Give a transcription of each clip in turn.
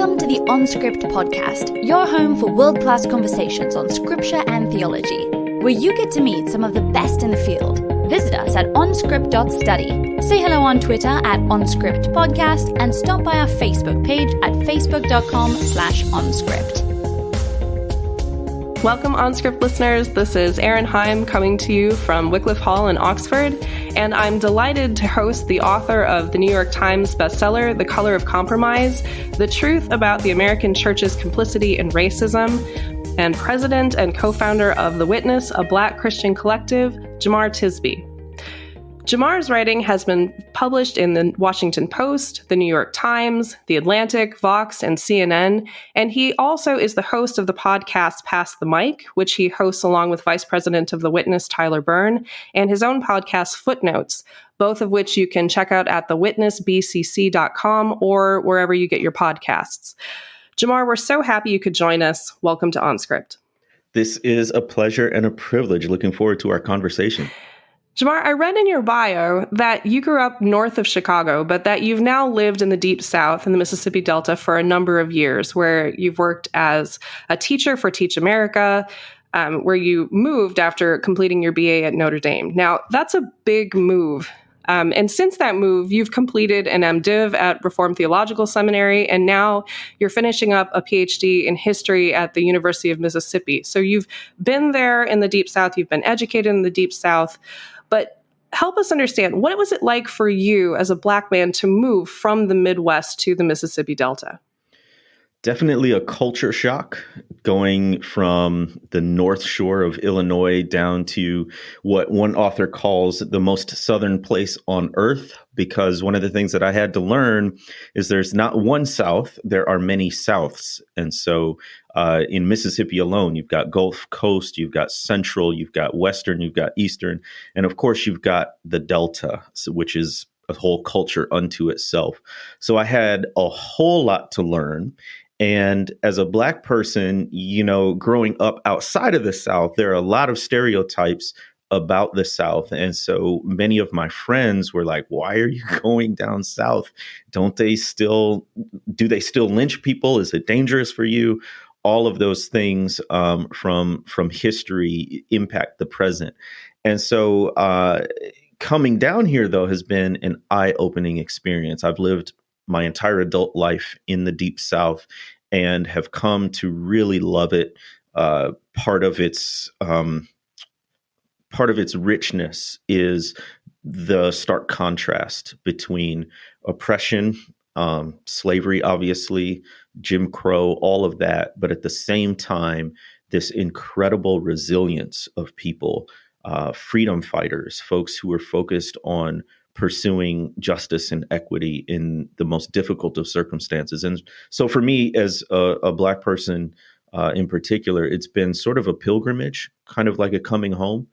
Welcome to the OnScript podcast, your home for world-class conversations on scripture and theology, where you get to meet some of the best in the field. Visit us at onscript.study. Say hello on Twitter at OnScriptPodcast and stop by our Facebook page at facebook.com/OnScript. Welcome, OnScript listeners. This is Erin coming to you from Wycliffe Hall in Oxford, and I'm delighted to host the author of the New York Times bestseller, The Color of Compromise, The Truth About the American Church's Complicity in Racism, and president and co-founder of The Witness, a Black Christian collective, Jemar Tisby. Jemar's writing has been published in the Washington Post, the New York Times, The Atlantic, Vox, and CNN, and he also is the host of the podcast Pass the Mic, which he hosts along with Vice President of The Witness, Tyler Byrne, and his own podcast, Footnotes, both of which you can check out at thewitnessbcc.com or wherever you get your podcasts. Jemar, we're so happy you could join us. Welcome to OnScript. This is a pleasure and a privilege. Looking forward to our conversation. Jemar, I read in your bio that you grew up north of Chicago, but that you've now lived in the Deep South in the Mississippi Delta for a number of years, where you've worked as a teacher for Teach America, where you moved after completing your BA at Notre Dame. Now, that's a big move. And since that move, you've completed an MDiv at Reformed Theological Seminary, and now you're finishing up a PhD in history at the University of Mississippi. So you've been there in the Deep South, you've been educated in the Deep South, but help us understand, what was it like for you as a Black man to move from the Midwest to the Mississippi Delta? Definitely a culture shock, going from the North Shore of Illinois down to what one author calls the most southern place on earth, because one of the things that I had to learn is there's not one South, there are many Souths. And so in Mississippi alone, you've got Gulf Coast, you've got Central, you've got Western, you've got Eastern, and of course you've got the Delta, which is a whole culture unto itself. So I had a whole lot to learn. And as a Black person, you know, growing up outside of the South, there are a lot of stereotypes about the South. And so many of my friends were like, why are you going down South? Do they still lynch people? Is it dangerous for you? All of those things from history impact the present. And so coming down here, though, has been an eye-opening experience. I've lived my entire adult life in the Deep South and have come to really love it. Part of its richness is the stark contrast between oppression, slavery, obviously, Jim Crow, all of that, but at the same time, this incredible resilience of people, freedom fighters, folks who are focused on pursuing justice and equity in the most difficult of circumstances. And so for me, as a Black person in particular, it's been sort of a pilgrimage, kind of like a coming home.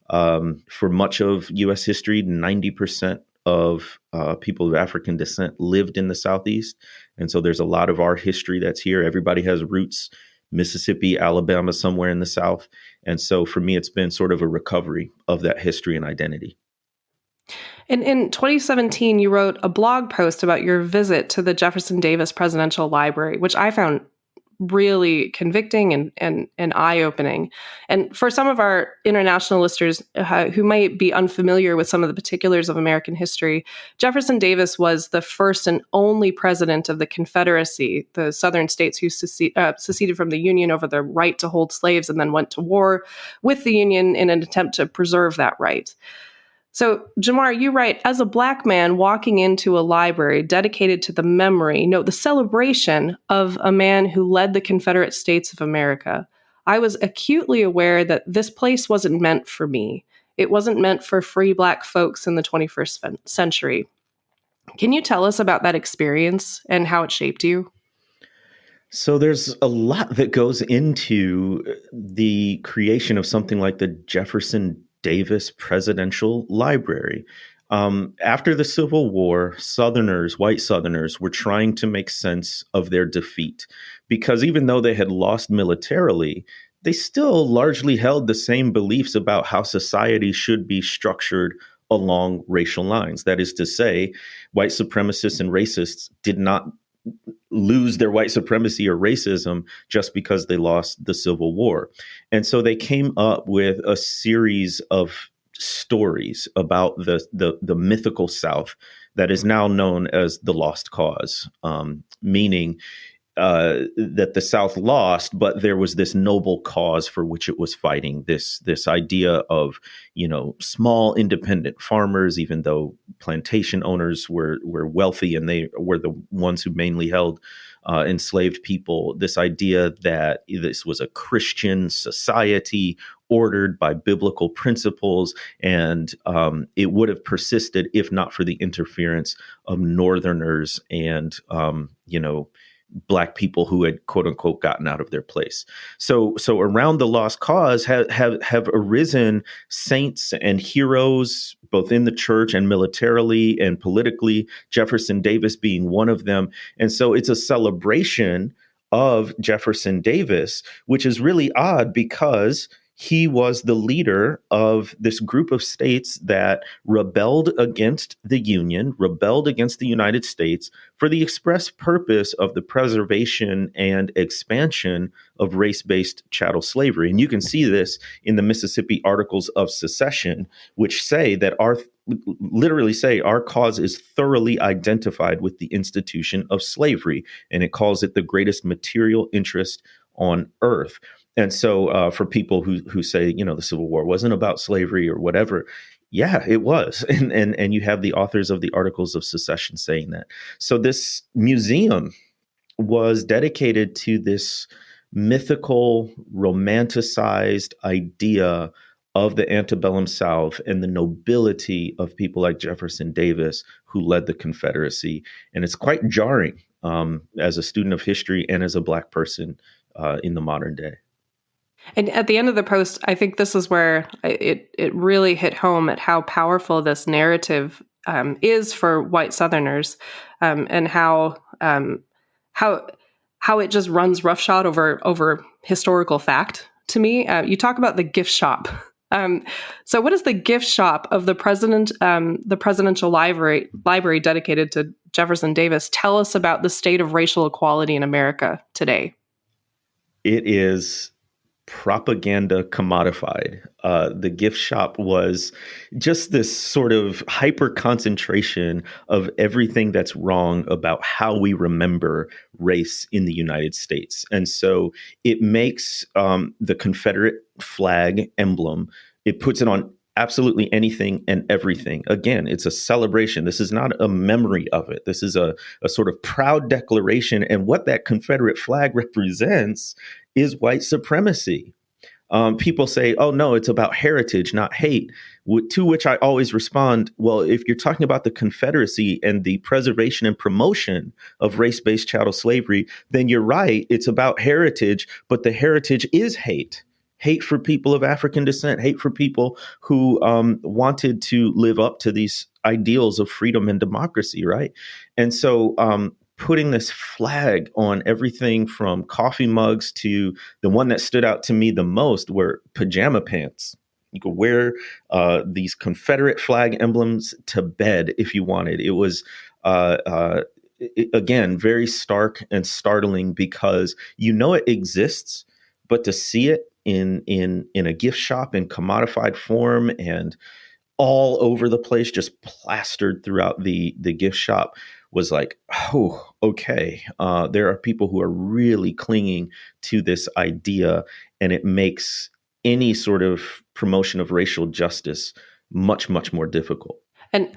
For much of U.S. history, 90% of people of African descent lived in the Southeast. And so there's a lot of our history that's here. Everybody has roots, Mississippi, Alabama, somewhere in the South. And so for me, it's been sort of a recovery of that history and identity. In 2017, you wrote a blog post about your visit to the Jefferson Davis Presidential Library, which I found really convicting and eye-opening. And for some of our international listeners who might be unfamiliar with some of the particulars of American history, Jefferson Davis was the first and only president of the Confederacy, the Southern states who seceded from the Union over their right to hold slaves and then went to war with the Union in an attempt to preserve that right. So, Jemar, you write, as a Black man walking into a library dedicated to the memory, the celebration of a man who led the Confederate States of America, I was acutely aware that this place wasn't meant for me. It wasn't meant for free Black folks in the 21st century. Can you tell us about that experience and how it shaped you? So there's a lot that goes into the creation of something like the Jefferson Davis Presidential Library. After the Civil War, Southerners, white Southerners, were trying to make sense of their defeat, because even though they had lost militarily, they still largely held the same beliefs about how society should be structured along racial lines. That is to say, white supremacists and racists did not lose their white supremacy or racism just because they lost the Civil War. And so they came up with a series of stories about the mythical South that is now known as the Lost Cause, meaning that the South lost, but there was this noble cause for which it was fighting. This idea of, small independent farmers, even though plantation owners were wealthy and they were the ones who mainly held enslaved people. This idea that this was a Christian society ordered by biblical principles, and it would have persisted if not for the interference of Northerners and Black people who had quote unquote gotten out of their place. So around the lost cause have arisen saints and heroes, both in the church and militarily and politically, Jefferson Davis being one of them. And so it's a celebration of Jefferson Davis, which is really odd because he was the leader of this group of states that rebelled against the Union, rebelled against the United States for the express purpose of the preservation and expansion of race-based chattel slavery. And you can see this in the Mississippi Articles of Secession, which literally say our cause is thoroughly identified with the institution of slavery. And it calls it the greatest material interest on earth. And so for people who say, the Civil War wasn't about slavery or whatever, yeah, it was. And you have the authors of the Articles of Secession saying that. So this museum was dedicated to this mythical, romanticized idea of the antebellum South and the nobility of people like Jefferson Davis, who led the Confederacy. And it's quite jarring as a student of history and as a Black person in the modern day. And at the end of the post, I think this is where it really hit home at how powerful this narrative is for white Southerners, and how it just runs roughshod over historical fact. To me, you talk about the gift shop. So, what is the gift shop of the presidential library dedicated to Jefferson Davis tell us about the state of racial equality in America today? It is propaganda commodified. The gift shop was just this sort of hyper concentration of everything that's wrong about how we remember race in the United States. And so it makes the Confederate flag emblem, it puts it on absolutely anything and everything. Again, it's a celebration. This is not a memory of it. This is a sort of proud declaration. And what that Confederate flag represents is white supremacy. People say, oh, no, it's about heritage, not hate, to which I always respond, well, if you're talking about the Confederacy and the preservation and promotion of race-based chattel slavery, then you're right. It's about heritage, but the heritage is hate. Hate for people of African descent, hate for people who wanted to live up to these ideals of freedom and democracy, right? And so putting this flag on everything from coffee mugs to the one that stood out to me the most were pajama pants. You could wear these Confederate flag emblems to bed if you wanted. It was, again, very stark and startling because it exists, but to see it in a gift shop in commodified form and all over the place, just plastered throughout the gift shop, was like, oh, okay. There are people who are really clinging to this idea, and it makes any sort of promotion of racial justice much, much more difficult. And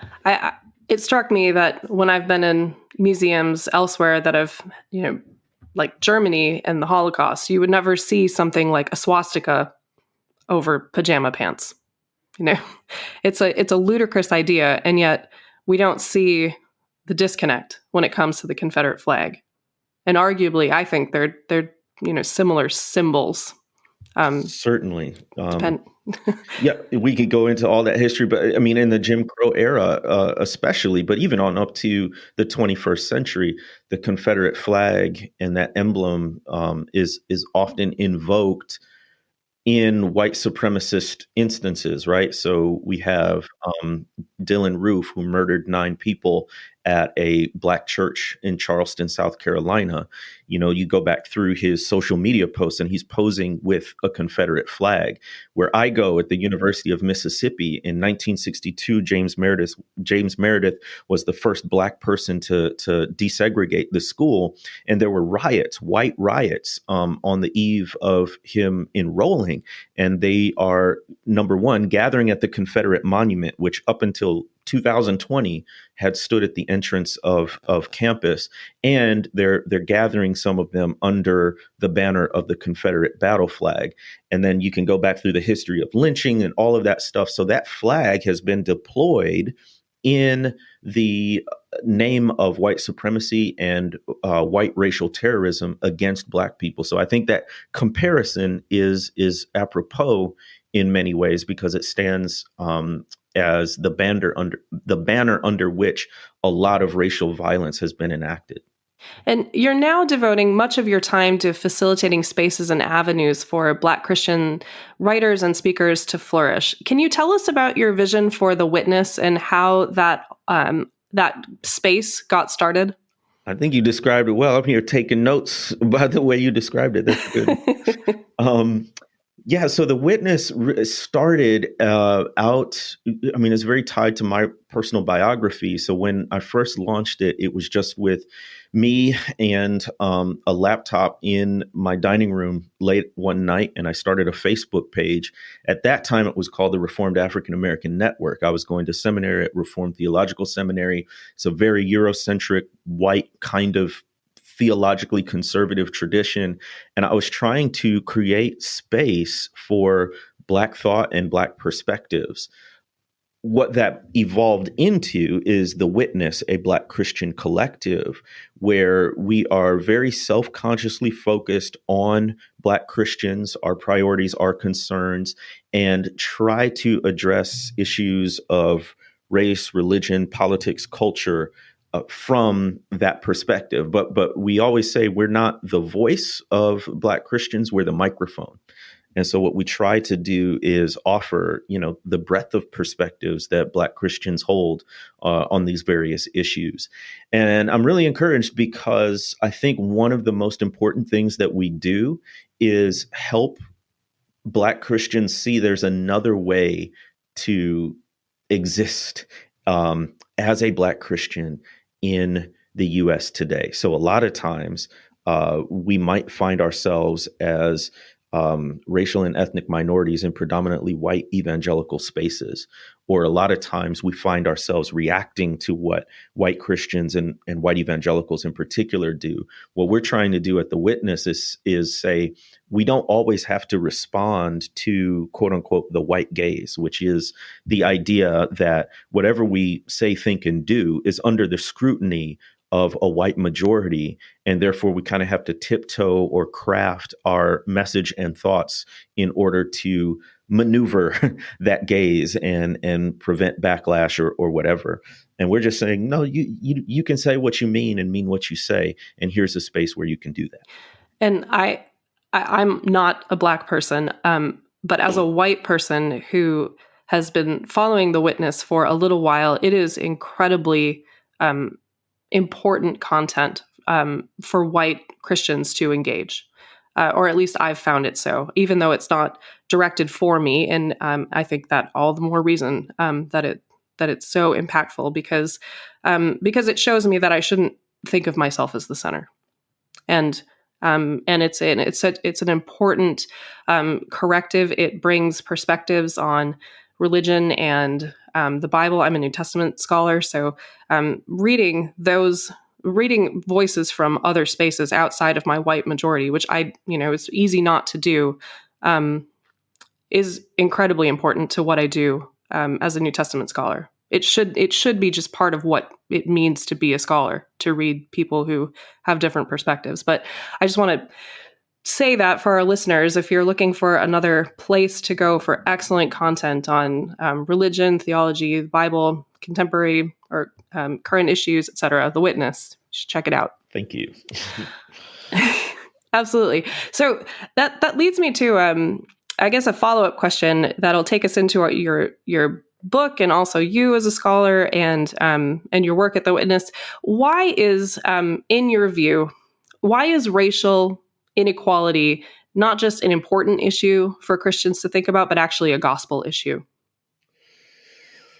it struck me that when I've been in museums elsewhere that have, like Germany and the Holocaust, you would never see something like a swastika over pajama pants. It's a ludicrous idea, and yet we don't see the disconnect when it comes to the Confederate flag. And arguably, I think they're similar symbols. Certainly. Yeah, we could go into all that history, but I mean, in the Jim Crow era, especially, but even on up to the 21st century, the Confederate flag and that emblem is often invoked in white supremacist instances, right? So we have Dylan Roof, who murdered 9 people at a Black church in Charleston, South Carolina. You go back through his social media posts and he's posing with a Confederate flag. Where I go at the University of Mississippi in 1962, James Meredith was the first Black person to desegregate the school. And there were riots, white riots, on the eve of him enrolling. And they are, number one, gathering at the Confederate Monument, which up until 2020 had stood at the entrance of campus, and they're gathering some of them under the banner of the Confederate battle flag. And then you can go back through the history of lynching and all of that stuff. So that flag has been deployed in the name of white supremacy and white racial terrorism against Black people. So I think that comparison is apropos in many ways, because it stands as the banner under which a lot of racial violence has been enacted. And you're now devoting much of your time to facilitating spaces and avenues for Black Christian writers and speakers to flourish. Can you tell us about your vision for The Witness and how that space got started? I think you described it well. I'm here taking notes by the way you described it. That's good. Yeah, so The Witness started out, it's very tied to my personal biography. So when I first launched it, it was just with me and a laptop in my dining room late one night, and I started a Facebook page. At that time, it was called the Reformed African American Network. I was going to seminary at Reformed Theological Seminary. It's a very Eurocentric, white kind of theologically conservative tradition. And I was trying to create space for Black thought and Black perspectives. What that evolved into is The Witness, a Black Christian collective, where we are very self-consciously focused on Black Christians, our priorities, our concerns, and try to address issues of race, religion, politics, culture, from that perspective. But we always say we're not the voice of Black Christians, we're the microphone. And so what we try to do is offer, the breadth of perspectives that Black Christians hold on these various issues. And I'm really encouraged because I think one of the most important things that we do is help Black Christians see there's another way to exist as a Black Christian in the U.S. today. So a lot of times we might find ourselves as racial and ethnic minorities in predominantly white evangelical spaces. Or a lot of times we find ourselves reacting to what white Christians and white evangelicals in particular do. What we're trying to do at The Witness is say, we don't always have to respond to, quote unquote, the white gaze, which is the idea that whatever we say, think, and do is under the scrutiny of a white majority. And therefore, we kind of have to tiptoe or craft our message and thoughts in order to maneuver that gaze and prevent backlash or whatever. And we're just saying, no, you can say what you mean and mean what you say. And here's a space where you can do that. And I'm not a Black person, but as a white person who has been following The Witness for a little while, it is incredibly important content for white Christians to engage, or at least I've found it so, even though it's not directed for me. And I think that all the more reason that it's so impactful because it shows me that I shouldn't think of myself as the center, and it's an important corrective. It brings perspectives on religion and the Bible. I'm a New Testament scholar, so reading voices from other spaces outside of my white majority, which it's easy not to do, is incredibly important to what I do as a New Testament scholar. It should be just part of what it means to be a scholar, to read people who have different perspectives. But I just want to say that for our listeners, if you're looking for another place to go for excellent content on religion, theology, the Bible, contemporary or current issues, etc., The Witness, you should check it out. Thank you. Absolutely. So that leads me to, I guess, a follow-up question that'll take us into your book and also you as a scholar and your work at The Witness, why is, in your view, why is racial inequality not just an important issue for Christians to think about, but actually a gospel issue?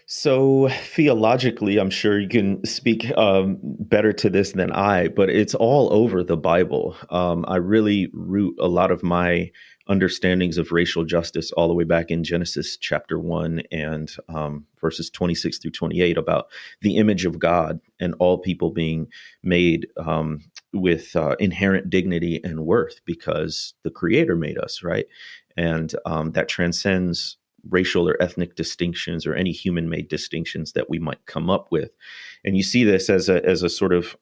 So theologically, I'm sure you can speak better to this than I, but it's all over the Bible. I really root a lot of my understandings of racial justice all the way back in Genesis chapter 1 and verses 26 through 28 about the image of God and all people being made with inherent dignity and worth because the Creator made us, right? And that transcends racial or ethnic distinctions or any human-made distinctions that we might come up with. And you see this as a sort of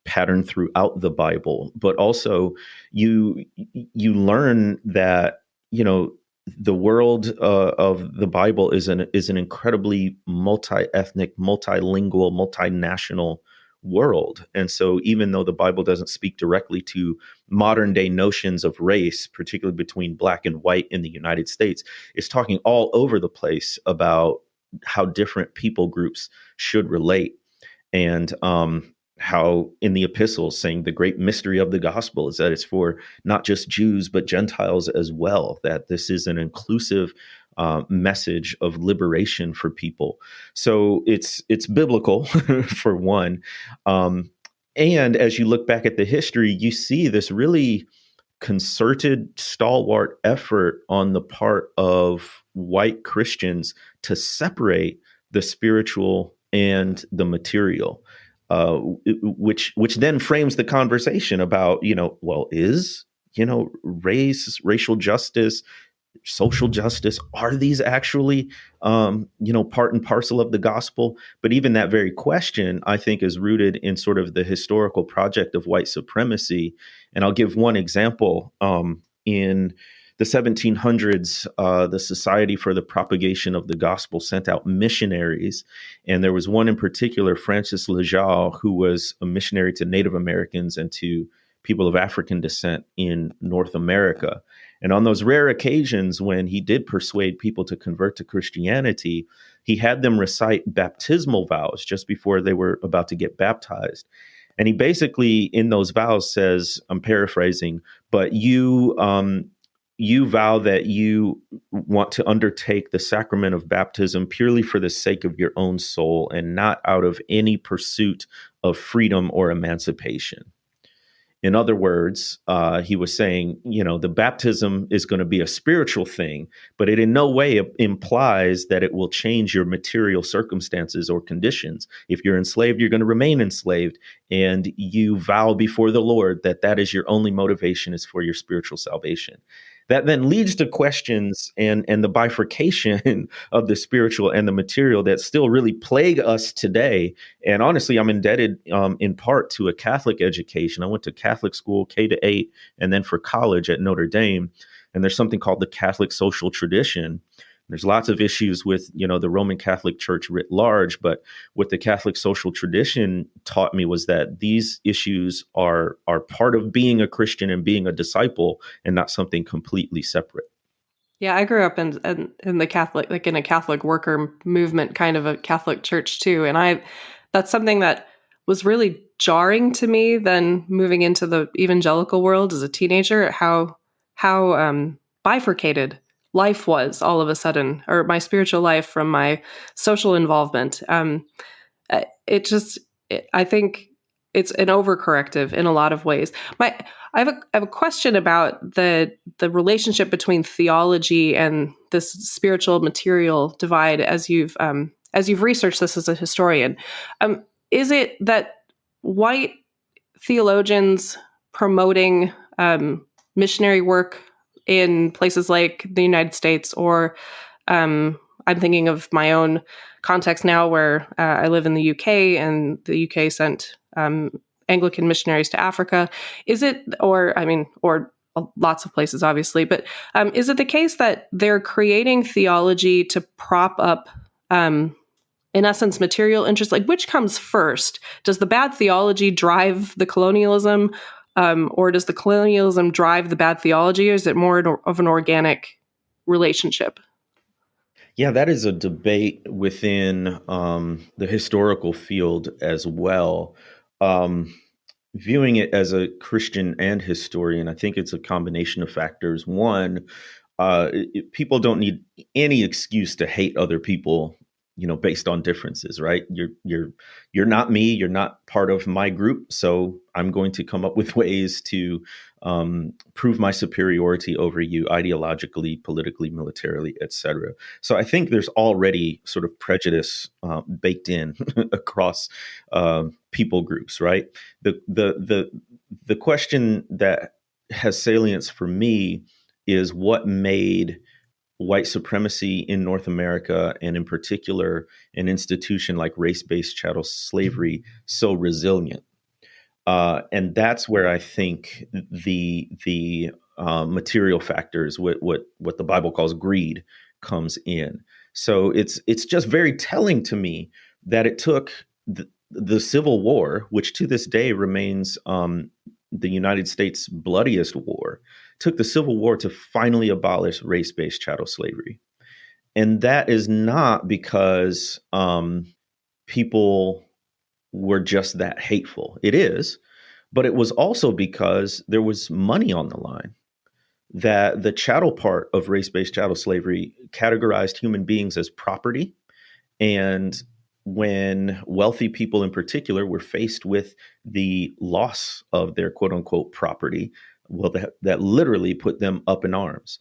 pattern throughout the Bible, but also you learn that, the world of the Bible is an incredibly multi-ethnic, multilingual, multinational world. And so even though the Bible doesn't speak directly to modern day notions of race, particularly between black and white in the United States, it's talking all over the place about how different people groups should relate. And how in the epistles saying the great mystery of the gospel is that it's for not just Jews, but Gentiles as well, that this is an inclusive message of liberation for people. So it's biblical for one. And as you look back at the history, you see this really concerted, stalwart effort on the part of white Christians to separate the spiritual and the material. Which then frames the conversation about, is, racial justice, social justice, are these actually, part and parcel of the gospel? But even that very question, I think, is rooted in sort of the historical project of white supremacy. And I'll give one example. In the 1700s, the Society for the Propagation of the Gospel sent out missionaries. And there was one in particular, Francis Lejeune, who was a missionary to Native Americans and to people of African descent in North America. And on those rare occasions when he did persuade people to convert to Christianity, he had them recite baptismal vows just before they were about to get baptized. And he basically, in those vows, says, I'm paraphrasing, but you vow that you want to undertake the sacrament of baptism purely for the sake of your own soul and not out of any pursuit of freedom or emancipation. In other words, he was saying, the baptism is going to be a spiritual thing, but it in no way implies that it will change your material circumstances or conditions. If you're enslaved, you're going to remain enslaved. And you vow before the Lord that is your only motivation is for your spiritual salvation. That then leads to questions and the bifurcation of the spiritual and the material that still really plague us today. And honestly, I'm indebted in part to a Catholic education. I went to Catholic school, K-8, and then for college at Notre Dame. And there's something called the Catholic social tradition. There's lots of issues with, the Roman Catholic Church writ large, but what the Catholic social tradition taught me was that these issues are part of being a Christian and being a disciple and not something completely separate. Yeah, I grew up in the Catholic, like in a Catholic worker movement, kind of a Catholic church too. And that's something that was really jarring to me then moving into the evangelical world as a teenager, how bifurcated life was all of a sudden, or my spiritual life from my social involvement. I think it's an overcorrective in a lot of ways. I have a question about the relationship between theology and this spiritual material divide as you've researched this as a historian. Is it that white theologians promoting missionary work in places like the United States, or I'm thinking of my own context now where I live in the UK and the UK sent Anglican missionaries to Africa. Is it, or lots of places, obviously, but is it the case that they're creating theology to prop up, in essence, material interests? Like, which comes first? Does the bad theology drive the colonialism? Or does the colonialism drive the bad theology, or is it more of an organic relationship? Yeah, that is a debate within the historical field as well. Um, Viewing it as a Christian and historian, I think it's a combination of factors. One, people don't need any excuse to hate other people, based on differences, right? You're not me. You're not part of my group, so I'm going to come up with ways to prove my superiority over you ideologically, politically, militarily, etc. So I think there's already sort of prejudice baked in across people groups, right? The question that has salience for me is what made white supremacy in North America, and in particular an institution like race-based chattel slavery, so resilient. And that's where I think the material factors, what the Bible calls greed, comes in. So it's just very telling to me that it took the Civil War, which to this day remains the United States' bloodiest war, took the Civil War to finally abolish race-based chattel slavery. And that is not because people were just that hateful. It is, but it was also because there was money on the line. That the chattel part of race-based chattel slavery categorized human beings as property. And when wealthy people in particular were faced with the loss of their quote unquote property, well, that literally put them up in arms.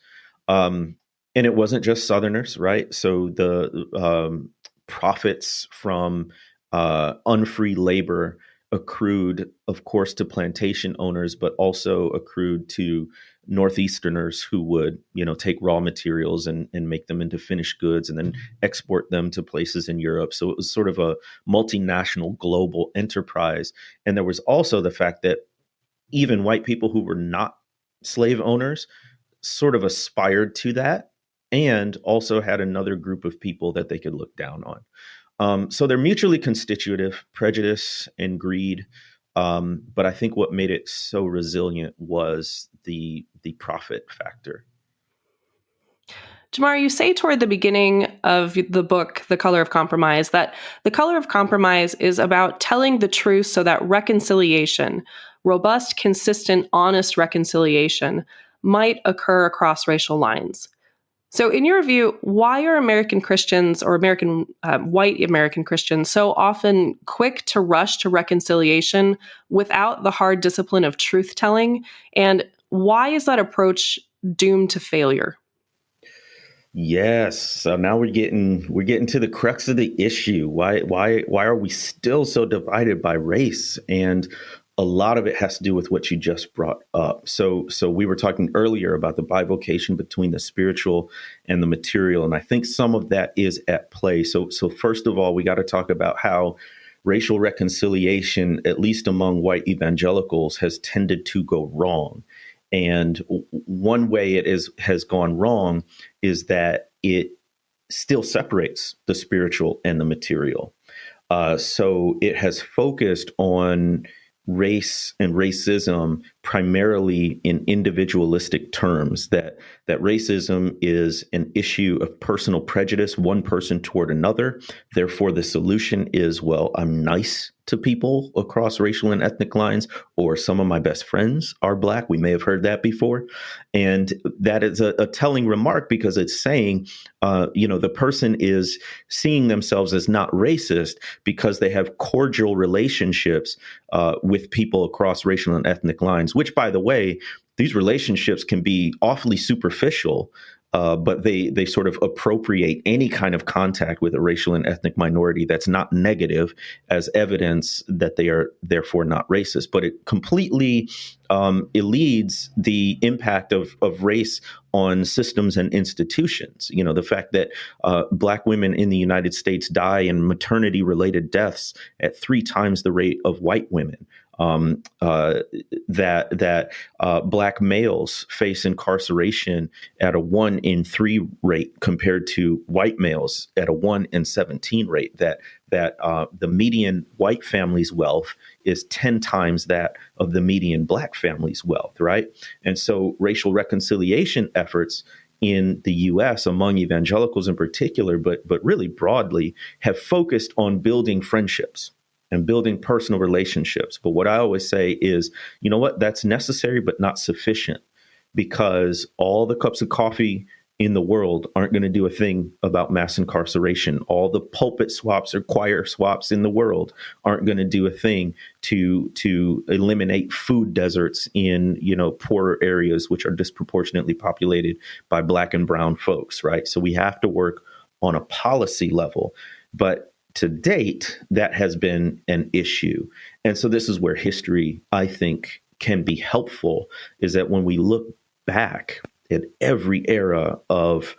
And it wasn't just Southerners, right? So the profits from unfree labor accrued, of course, to plantation owners, but also accrued to Northeasterners who would, take raw materials and make them into finished goods and then export them to places in Europe. So it was sort of a multinational global enterprise. And there was also the fact that even white people who were not slave owners sort of aspired to that and also had another group of people that they could look down on. So they're mutually constitutive, prejudice and greed. But I think what made it so resilient was the profit factor. Jemar, you say toward the beginning of the book, The Color of Compromise, that the color of compromise is about telling the truth so that reconciliation, robust, consistent, honest reconciliation, might occur across racial lines. So in your view, why are American Christians or white American Christians so often quick to rush to reconciliation without the hard discipline of truth-telling? And why is that approach doomed to failure? Yes. So now we're getting to the crux of the issue. Why are we still so divided by race? And a lot of it has to do with what you just brought up. So we were talking earlier about the bivocation between the spiritual and the material, and I think some of that is at play. So first of all, we got to talk about how racial reconciliation, at least among white evangelicals, has tended to go wrong. And one way it has gone wrong is that it still separates the spiritual and the material. So it has focused on race and racism primarily in individualistic terms, that racism is an issue of personal prejudice, one person toward another. Therefore, the solution is, well, I'm nice to people across racial and ethnic lines, or some of my best friends are Black. We may have heard that before. And that is a telling remark, because it's saying, the person is seeing themselves as not racist because they have cordial relationships with people across racial and ethnic lines, which, by the way, these relationships can be awfully superficial, but they sort of appropriate any kind of contact with a racial and ethnic minority that's not negative as evidence that they are therefore not racist. But it completely elides the impact of race on systems and institutions. The fact that Black women in the United States die in maternity-related deaths at 3 times the rate of white women. That Black males face incarceration at a 1 in 3 rate compared to white males at a 1 in 17 rate. That the median white family's wealth is 10 times that of the median Black family's wealth, right? And so racial reconciliation efforts in the US among evangelicals in particular, but really broadly, have focused on building friendships and building personal relationships. But what I always say is, you know what, that's necessary, but not sufficient, because all the cups of coffee in the world aren't going to do a thing about mass incarceration. All the pulpit swaps or choir swaps in the world aren't going to do a thing to eliminate food deserts in, poorer areas, which are disproportionately populated by Black and brown folks, right? So we have to work on a policy level. But to date, that has been an issue. And so this is where history, I think, can be helpful, is that when we look back at every era of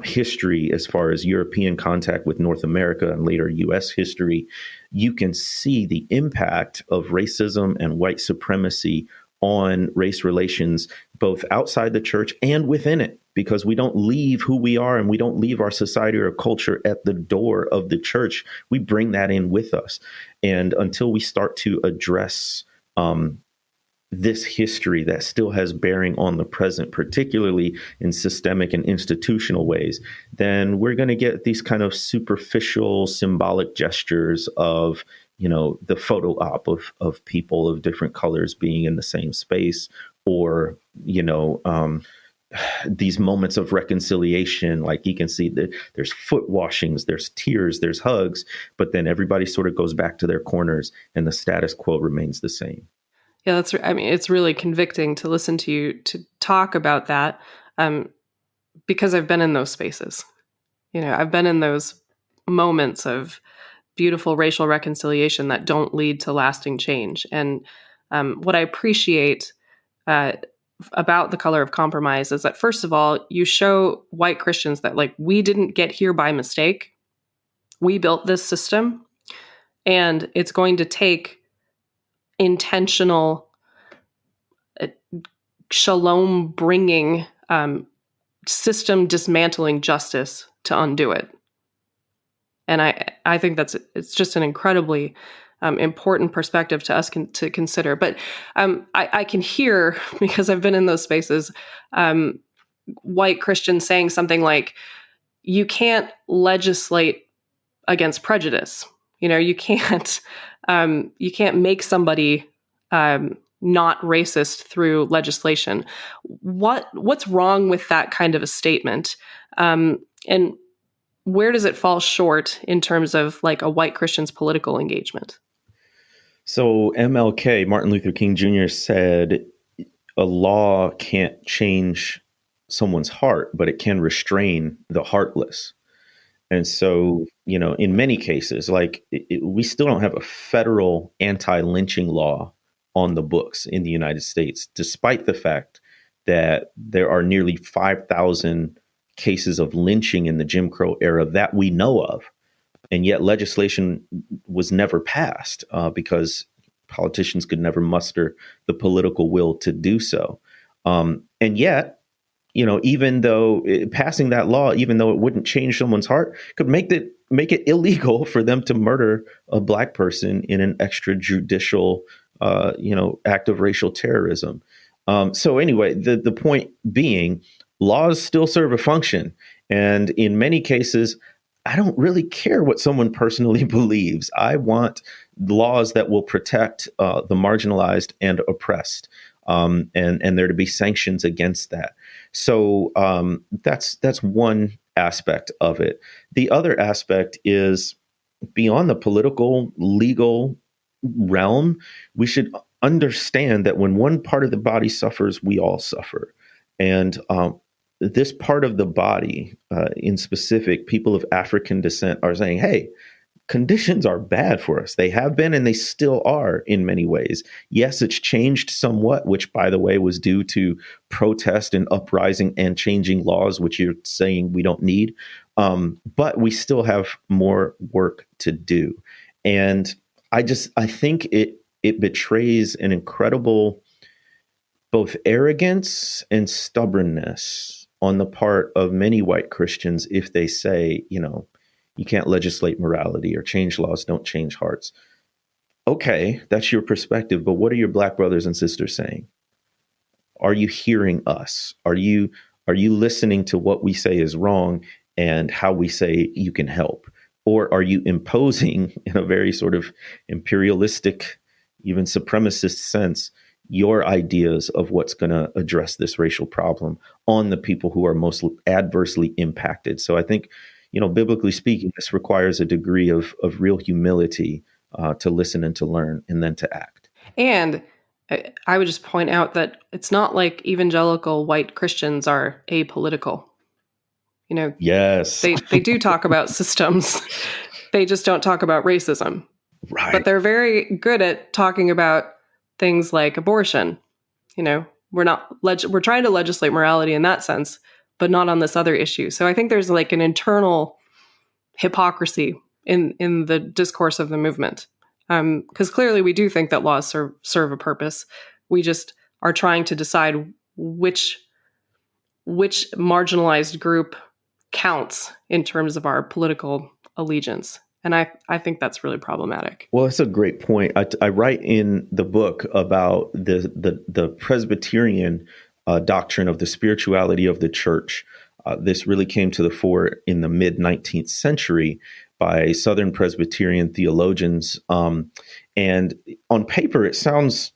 history, as far as European contact with North America and later U.S. history, you can see the impact of racism and white supremacy on race relations, both outside the church and within it, because we don't leave who we are and we don't leave our society or culture at the door of the church. We bring that in with us. And until we start to address this history that still has bearing on the present, particularly in systemic and institutional ways, then we're going to get these kind of superficial symbolic gestures of, the photo op of people of different colors being in the same space, or, these moments of reconciliation. Like you can see that there's foot washings, there's tears, there's hugs, but then everybody sort of goes back to their corners and the status quo remains the same. Yeah, it's really convicting to listen to you to talk about that, because I've been in those spaces. I've been in those moments of beautiful racial reconciliation that don't lead to lasting change. And what I appreciate about The Color of Compromise is that, first of all, you show white Christians that, like, we didn't get here by mistake. We built this system, and it's going to take intentional shalom bringing, system dismantling justice to undo it. And I think it's just an incredibly important perspective to us to consider. But I can hear, because I've been in those spaces, white Christians saying something like, you can't legislate against prejudice. You can't make somebody not racist through legislation. What's wrong with that kind of a statement? And where does it fall short in terms of, like, a white Christian's political engagement? So MLK, Martin Luther King Jr., said a law can't change someone's heart, but it can restrain the heartless. And so, in many cases, like we still don't have a federal anti-lynching law on the books in the United States, despite the fact that there are nearly 5,000 cases of lynching in the Jim Crow era that we know of. And yet legislation was never passed because politicians could never muster the political will to do so. And yet, even though passing that law, even though it wouldn't change someone's heart, could make it illegal for them to murder a Black person in an extrajudicial, act of racial terrorism. So anyway, the point being, laws still serve a function. And in many cases, I don't really care what someone personally believes. I want laws that will protect the marginalized and oppressed, and there to be sanctions against that. So that's one aspect of it. The other aspect is, beyond the political, legal realm, we should understand that when one part of the body suffers, we all suffer. And this part of the body, in specific, people of African descent are saying, hey, conditions are bad for us. They have been, and they still are in many ways. Yes, it's changed somewhat, which, by the way, was due to protest and uprising and changing laws, which you're saying we don't need. But we still have more work to do. And I think it betrays an incredible both arrogance and stubbornness on the part of many white Christians if they say, you can't legislate morality or change laws don't change hearts. Okay, that's your perspective, but what are your Black brothers and sisters saying? Are you hearing us? Are you Are you listening to what we say is wrong and how we say you can help? Or are you imposing, in a very sort of imperialistic, even supremacist sense, your ideas of what's going to address this racial problem on the people who are most adversely impacted? So I think, biblically speaking, this requires a degree of real humility to listen and to learn and then to act. And I would just point out that it's not like evangelical white Christians are apolitical. Yes. They do talk about systems. They just don't talk about racism. Right. But they're very good at talking about things like abortion. We're trying to legislate morality in that sense, but not on this other issue. So I think there's like an internal hypocrisy in the discourse of the movement. Because clearly we do think that laws serve a purpose. We just are trying to decide which marginalized group counts in terms of our political allegiance. And I think that's really problematic. Well, that's a great point. I write in the book about the Presbyterian doctrine of the spirituality of the church. This really came to the fore in the mid-19th century by Southern Presbyterian theologians. And on paper, it sounds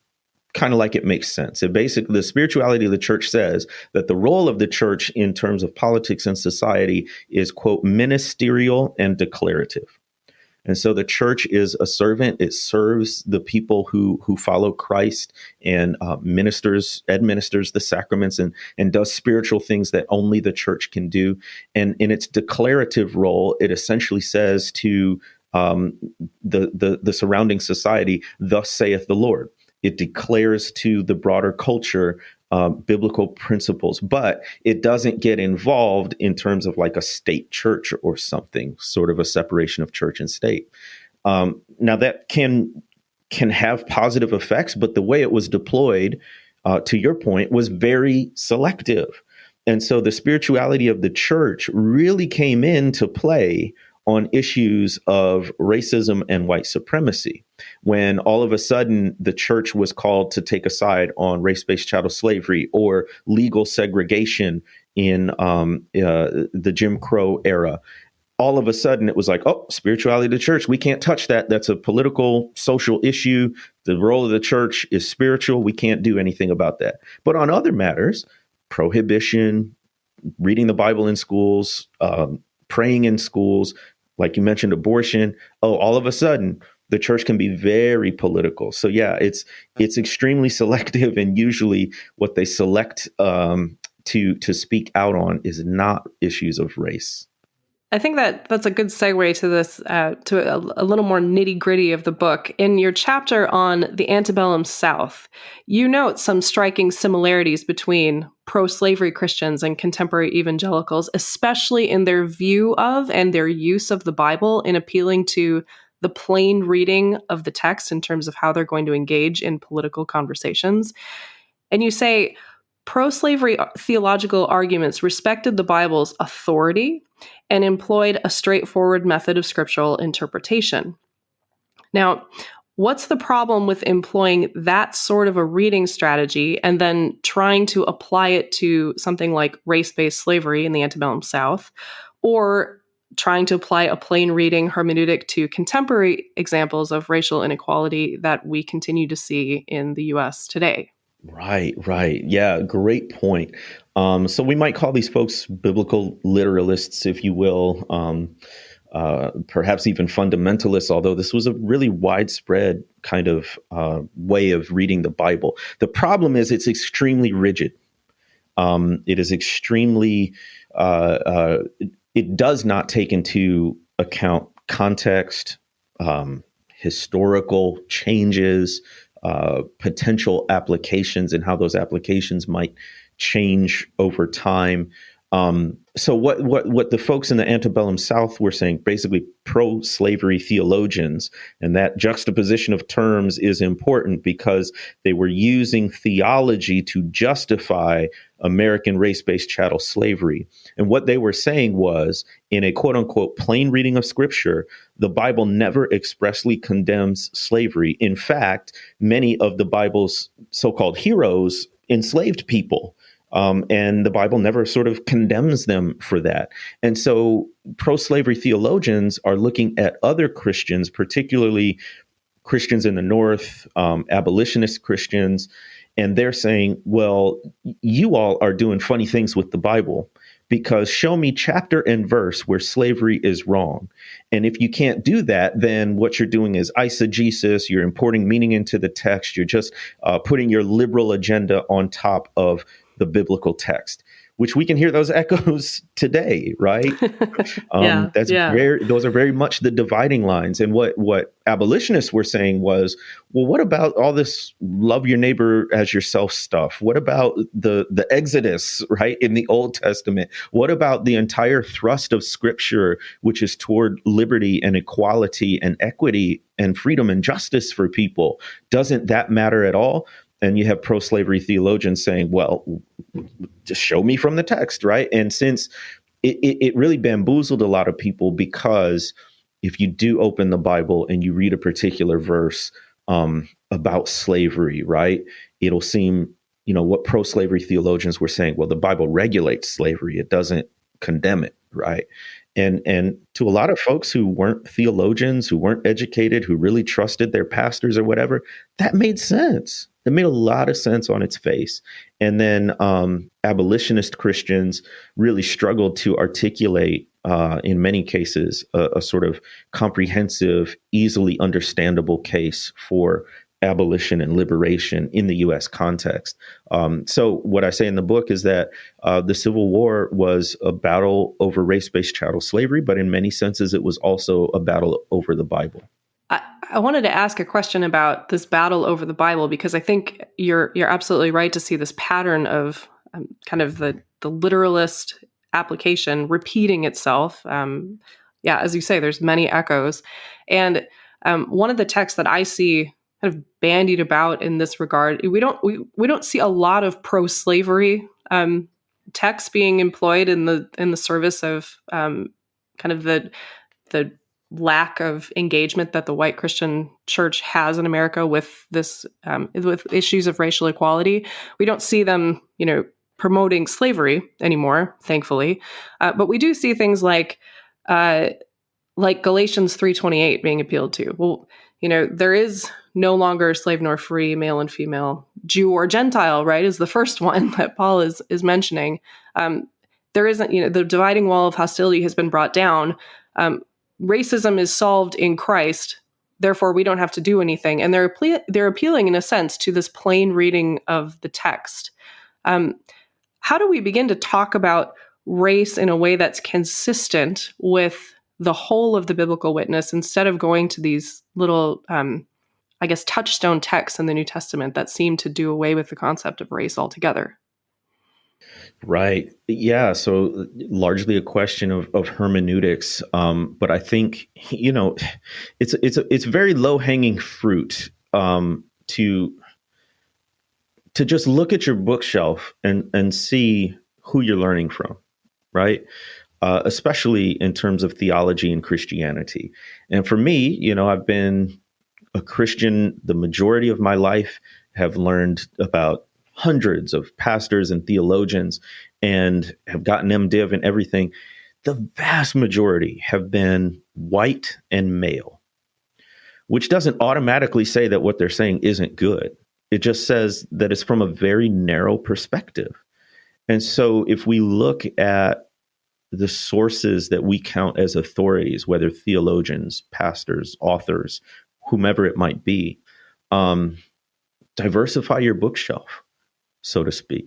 kind of like it makes sense. It basically, the spirituality of the church says that the role of the church in terms of politics and society is, quote, ministerial and declarative. And so the church is a servant. It serves the people who follow Christ and administers the sacraments and does spiritual things that only the church can do. And in its declarative role, it essentially says to the surrounding society, "Thus saith the Lord." It declares to the broader culture biblical principles, but it doesn't get involved in terms of like a state church or something, sort of a separation of church and state. Now that can have positive effects, but the way it was deployed, to your point, was very selective. And so the spirituality of the church really came into play on issues of racism and white supremacy, when all of a sudden the church was called to take a side on race-based chattel slavery or legal segregation in the Jim Crow era. All of a sudden it was like, oh, spirituality of the church, we can't touch that. That's a political, social issue. The role of the church is spiritual. We can't do anything about that. But on other matters, prohibition, reading the Bible in schools, praying in schools, like you mentioned, abortion. Oh, all of a sudden, the church can be very political. So yeah, it's extremely selective, and usually what they select to speak out on is not issues of race. I think that's a good segue to this, to a little more nitty gritty of the book. In your chapter on the antebellum South, you note some striking similarities between pro-slavery Christians and contemporary evangelicals, especially in their view of and their use of the Bible in appealing to the plain reading of the text in terms of how they're going to engage in political conversations. And you say, pro-slavery theological arguments respected the Bible's authority and employed a straightforward method of scriptural interpretation. Now, what's the problem with employing that sort of a reading strategy and then trying to apply it to something like race-based slavery in the antebellum South, or trying to apply a plain reading hermeneutic to contemporary examples of racial inequality that we continue to see in the U.S. today? Right. Yeah, great point. So we might call these folks biblical literalists, if you will, perhaps even fundamentalists, although this was a really widespread kind of way of reading the Bible. The problem is it's extremely rigid. It is extremely, it does not take into account context, historical changes, potential applications and how those applications might change over time. So what the folks in the antebellum South were saying, basically pro-slavery theologians, and that juxtaposition of terms is important because they were using theology to justify American race-based chattel slavery. And what they were saying was, in a quote unquote plain reading of scripture, the Bible never expressly condemns slavery. In fact, many of the Bible's so-called heroes enslaved people. And the Bible never sort of condemns them for that. And so pro-slavery theologians are looking at other Christians, particularly Christians in the North, abolitionist Christians, and they're saying, well, you all are doing funny things with the Bible, because show me chapter and verse where slavery is wrong. And if you can't do that, then what you're doing is eisegesis. You're importing meaning into the text. You're just putting your liberal agenda on top of the biblical text, which we can hear those echoes today, right? Those are very much the dividing lines. And what abolitionists were saying was, well, what about all this love your neighbor as yourself stuff? What about the Exodus, right, in the Old Testament? What about the entire thrust of Scripture, which is toward liberty and equality and equity and freedom and justice for people? Doesn't that matter at all? And you have pro-slavery theologians saying, well, just show me from the text, right? And since it really bamboozled a lot of people, because if you do open the Bible and you read a particular verse about slavery, right, it'll seem, what pro-slavery theologians were saying, well, the Bible regulates slavery. It doesn't condemn it, right? And to a lot of folks who weren't theologians, who weren't educated, who really trusted their pastors or whatever, that made sense. It made a lot of sense on its face. And then abolitionist Christians really struggled to articulate, in many cases, a sort of comprehensive, easily understandable case for abolition and liberation in the U.S. context. So what I say in the book is that the Civil War was a battle over race-based chattel slavery, but in many senses, it was also a battle over the Bible. I wanted to ask a question about this battle over the Bible, because I think you're absolutely right to see this pattern of kind of the literalist application repeating itself. As you say, there's many echoes. And one of the texts that I see kind of bandied about in this regard, we don't see a lot of pro-slavery texts being employed in the service of kind of the lack of engagement that the white Christian church has in America with this, with issues of racial equality. We don't see them, promoting slavery anymore, thankfully. But we do see things like Galatians 3:28 being appealed to. Well, there is no longer slave nor free, male and female, Jew or Gentile, right, is the first one that Paul is mentioning. There isn't, the dividing wall of hostility has been brought down. Racism is solved in Christ, therefore we don't have to do anything. And they're appealing, in a sense, to this plain reading of the text. How do we begin to talk about race in a way that's consistent with the whole of the biblical witness, instead of going to these little, touchstone texts in the New Testament that seem to do away with the concept of race altogether? Right. Yeah. So largely a question of hermeneutics. But I think, it's very low hanging fruit to just look at your bookshelf and see who you're learning from. Right. Especially in terms of theology and Christianity. And for me, I've been a Christian the majority of my life, have learned about hundreds of pastors and theologians, and have gotten MDiv and everything. The vast majority have been white and male, which doesn't automatically say that what they're saying isn't good. It just says that it's from a very narrow perspective. And so if we look at the sources that we count as authorities, whether theologians, pastors, authors, whomever it might be, diversify your bookshelf, so to speak.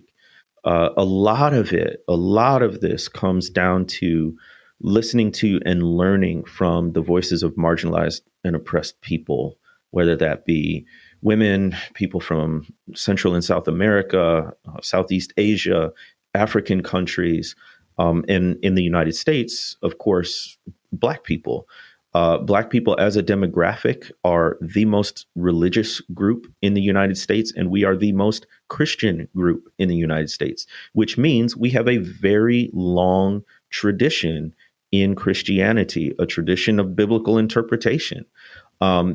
A lot of this comes down to listening to and learning from the voices of marginalized and oppressed people, whether that be women, people from Central and South America, Southeast Asia, African countries, and in the United States, of course, Black people. Black people as a demographic are the most religious group in the United States, and we are the most Christian group in the United States, which means we have a very long tradition in Christianity, a tradition of biblical interpretation.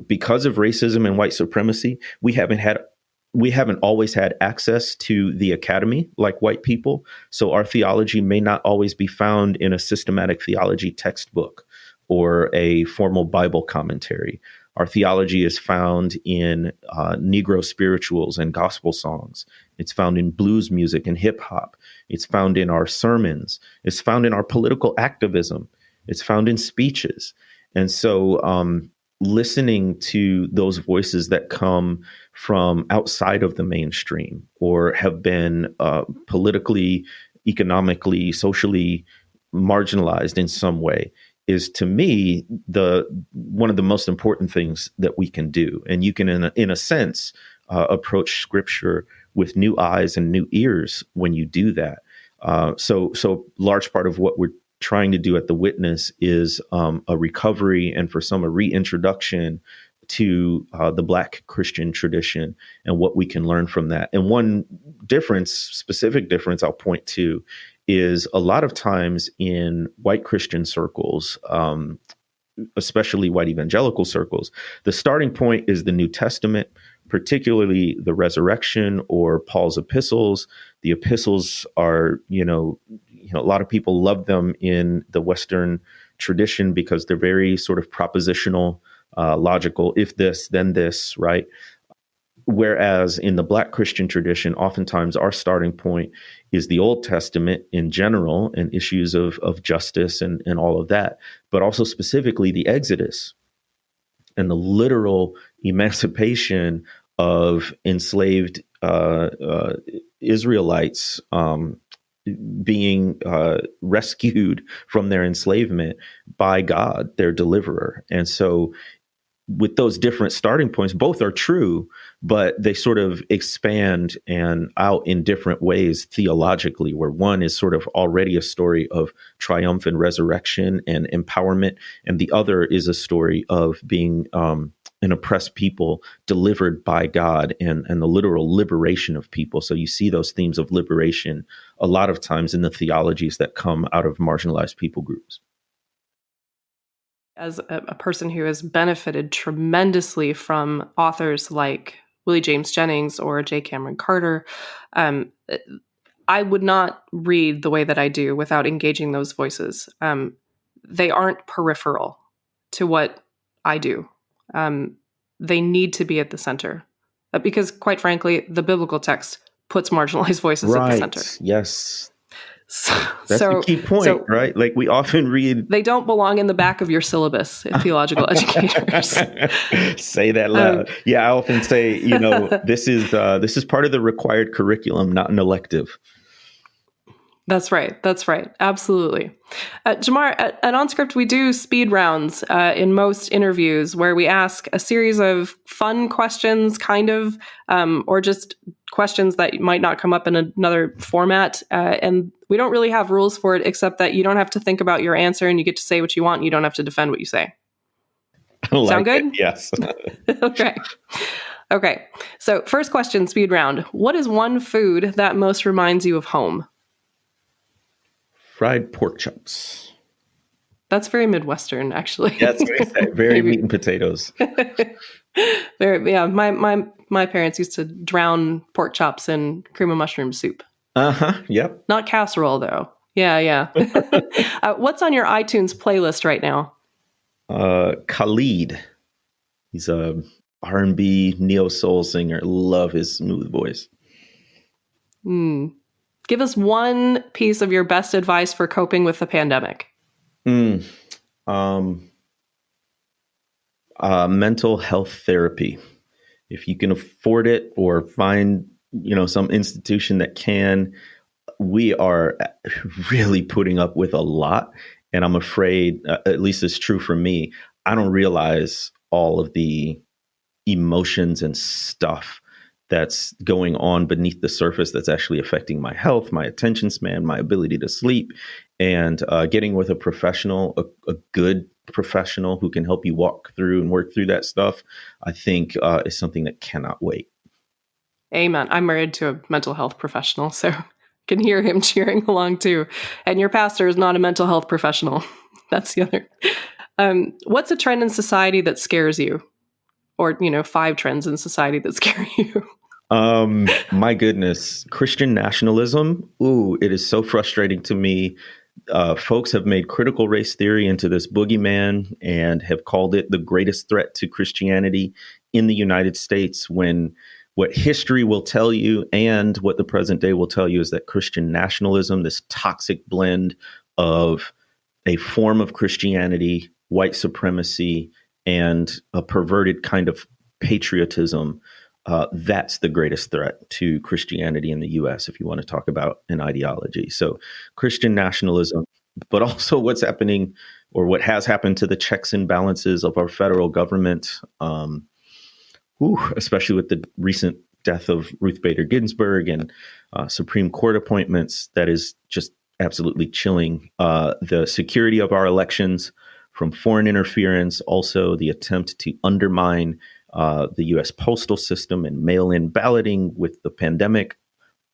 Because of racism and white supremacy, we haven't had we haven't always had access to the academy like white people. So our theology may not always be found in a systematic theology textbook or a formal Bible commentary. Our theology is found in Negro spirituals and gospel songs. It's found in blues music and hip hop. It's found in our sermons. It's found in our political activism. It's found in speeches. And so listening to those voices that come from outside of the mainstream or have been politically, economically, socially marginalized in some way is, to me, one of the most important things that we can do. And you can, in a sense, approach Scripture with new eyes and new ears when you do that. So large part of what we're trying to do at The Witness is a recovery, and for some, a reintroduction to the Black Christian tradition and what we can learn from that. And one specific difference I'll point to is a lot of times in white Christian circles, especially white evangelical circles, the starting point is the New Testament, particularly the resurrection or Paul's epistles. The epistles are, a lot of people love them in the Western tradition because they're very sort of propositional, logical, if this, then this, right? Whereas in the Black Christian tradition, oftentimes our starting point is the Old Testament in general and issues of justice and all of that, but also specifically the Exodus and the literal emancipation of enslaved Israelites being rescued from their enslavement by God, their deliverer. And so with those different starting points, both are true, but they sort of expand and out in different ways theologically, where one is sort of already a story of triumph and resurrection and empowerment, and the other is a story of being an oppressed people delivered by God and the literal liberation of people. So you see those themes of liberation a lot of times in the theologies that come out of marginalized people groups. As a person who has benefited tremendously from authors like Willie James Jennings or J. Cameron Carter, I would not read the way that I do without engaging those voices. They aren't peripheral to what I do. They need to be at the center because, quite frankly, the biblical text puts marginalized voices at the center. Yes. That's the key point, right? Like we often read, they don't belong in the back of your syllabus, theological educators. Say that loud. I often say, this is part of the required curriculum, not an elective. That's right. Absolutely. Jemar, at OnScript, we do speed rounds in most interviews where we ask a series of fun questions, or just questions that might not come up in another format. And we don't really have rules for it, except that you don't have to think about your answer and you get to say what you want and you don't have to defend what you say. Sound good? It. Yes. Okay. So first question, speed round. What is one food that most reminds you of home? Fried pork chops. That's very Midwestern, actually. That's very meat and potatoes. My parents used to drown pork chops in cream of mushroom soup. Yep. Not casserole, though. Yeah. What's on your iTunes playlist right now? Khalid. He's a R&B neo-soul singer. Love his smooth voice. Give us one piece of your best advice for coping with the pandemic. Mental health therapy. If you can afford it or find, some institution that can, we are really putting up with a lot. And I'm afraid, at least it's true for me, I don't realize all of the emotions and stuff that's going on beneath the surface that's actually affecting my health, my attention span, my ability to sleep, and getting with a professional, a good professional who can help you walk through and work through that stuff, I think is something that cannot wait. Amen. I'm married to a mental health professional, so can hear him cheering along too. And your pastor is not a mental health professional. That's the other. What's a trend in society that scares you? Or, 5 trends in society that scare you? My goodness, Christian nationalism. Ooh, it is so frustrating to me. Folks have made critical race theory into this boogeyman and have called it the greatest threat to Christianity in the United States, when what history will tell you and what the present day will tell you is that Christian nationalism, this toxic blend of a form of Christianity, white supremacy, and a perverted kind of patriotism, that's the greatest threat to Christianity in the US, if you want to talk about an ideology. So Christian nationalism, but also what's happening or what has happened to the checks and balances of our federal government, especially with the recent death of Ruth Bader Ginsburg and Supreme Court appointments, that is just absolutely chilling. The security of our elections from foreign interference, also the attempt to undermine the U.S. postal system and mail-in balloting with the pandemic.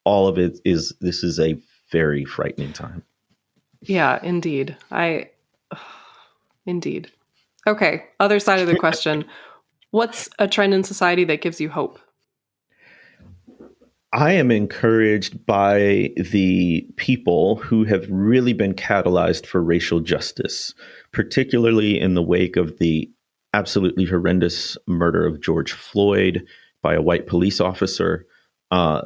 All of it this is a very frightening time. Yeah, indeed. Indeed. Okay. Other side of the question. What's a trend in society that gives you hope? I am encouraged by the people who have really been catalyzed for racial justice, particularly in the wake of the absolutely horrendous murder of George Floyd by a white police officer. A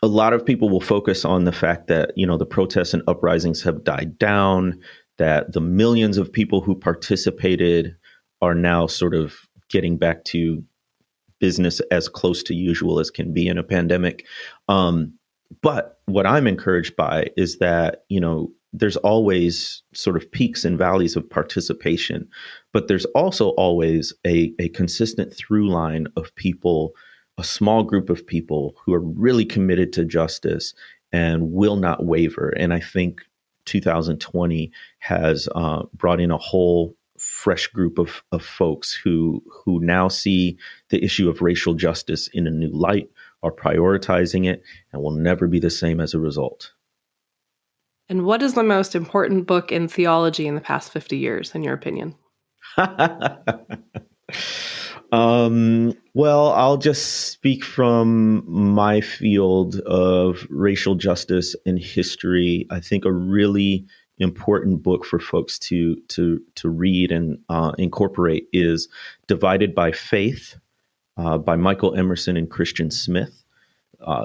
lot of people will focus on the fact that, the protests and uprisings have died down, that the millions of people who participated are now sort of getting back to business as close to usual as can be in a pandemic. But what I'm encouraged by is that, there's always sort of peaks and valleys of participation, but there's also always a consistent through line of people, a small group of people who are really committed to justice and will not waver. And I think 2020 has brought in a whole fresh group of folks who now see the issue of racial justice in a new light, are prioritizing it, and will never be the same as a result. And what is the most important book in theology in the past 50 years, in your opinion? Well, I'll just speak from my field of racial justice and history. I think a really important book for folks to read and incorporate is Divided by Faith by Michael Emerson and Christian Smith.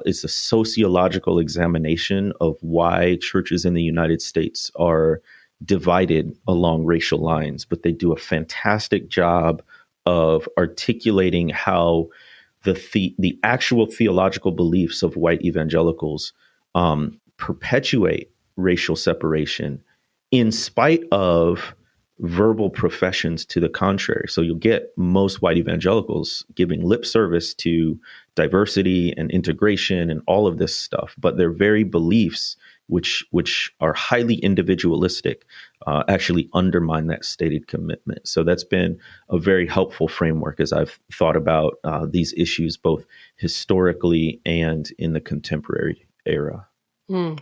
It's a sociological examination of why churches in the United States are divided along racial lines, but they do a fantastic job of articulating how the actual theological beliefs of white evangelicals perpetuate racial separation in spite of verbal professions to the contrary. So you'll get most white evangelicals giving lip service to diversity and integration and all of this stuff, but their very beliefs, which are highly individualistic, actually undermine that stated commitment. So that's been a very helpful framework as I've thought about these issues, both historically and in the contemporary era.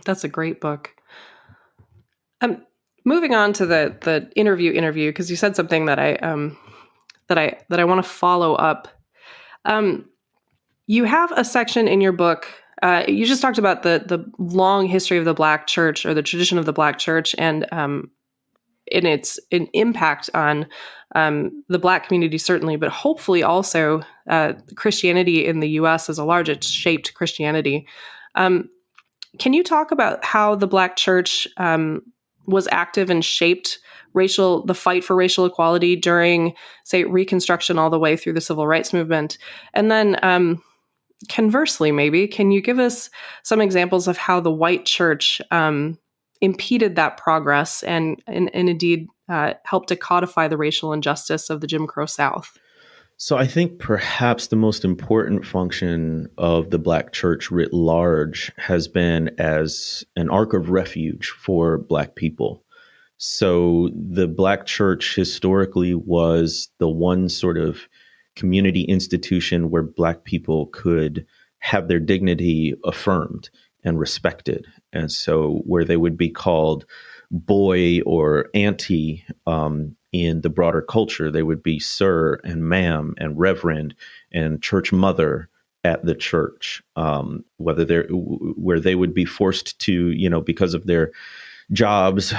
That's a great book. Moving on to the interview, because you said something that I want to follow up. You have a section in your book. You just talked about the long history of the Black church, or the tradition of the Black church, and in its impact on the Black community, certainly, but hopefully also Christianity in the U.S. as a large. It's shaped Christianity. Can you talk about how the Black church was active and shaped the fight for racial equality during, say, Reconstruction all the way through the Civil Rights Movement? And then conversely, maybe, can you give us some examples of how the white church impeded that progress and indeed helped to codify the racial injustice of the Jim Crow South? So I think perhaps the most important function of the Black church writ large has been as an ark of refuge for Black people. So the Black church historically was the one sort of community institution where Black people could have their dignity affirmed and respected. And so where they would be called boy or auntie in the broader culture, they would be sir and ma'am and reverend and church mother at the church, where they would be forced to, because of their jobs,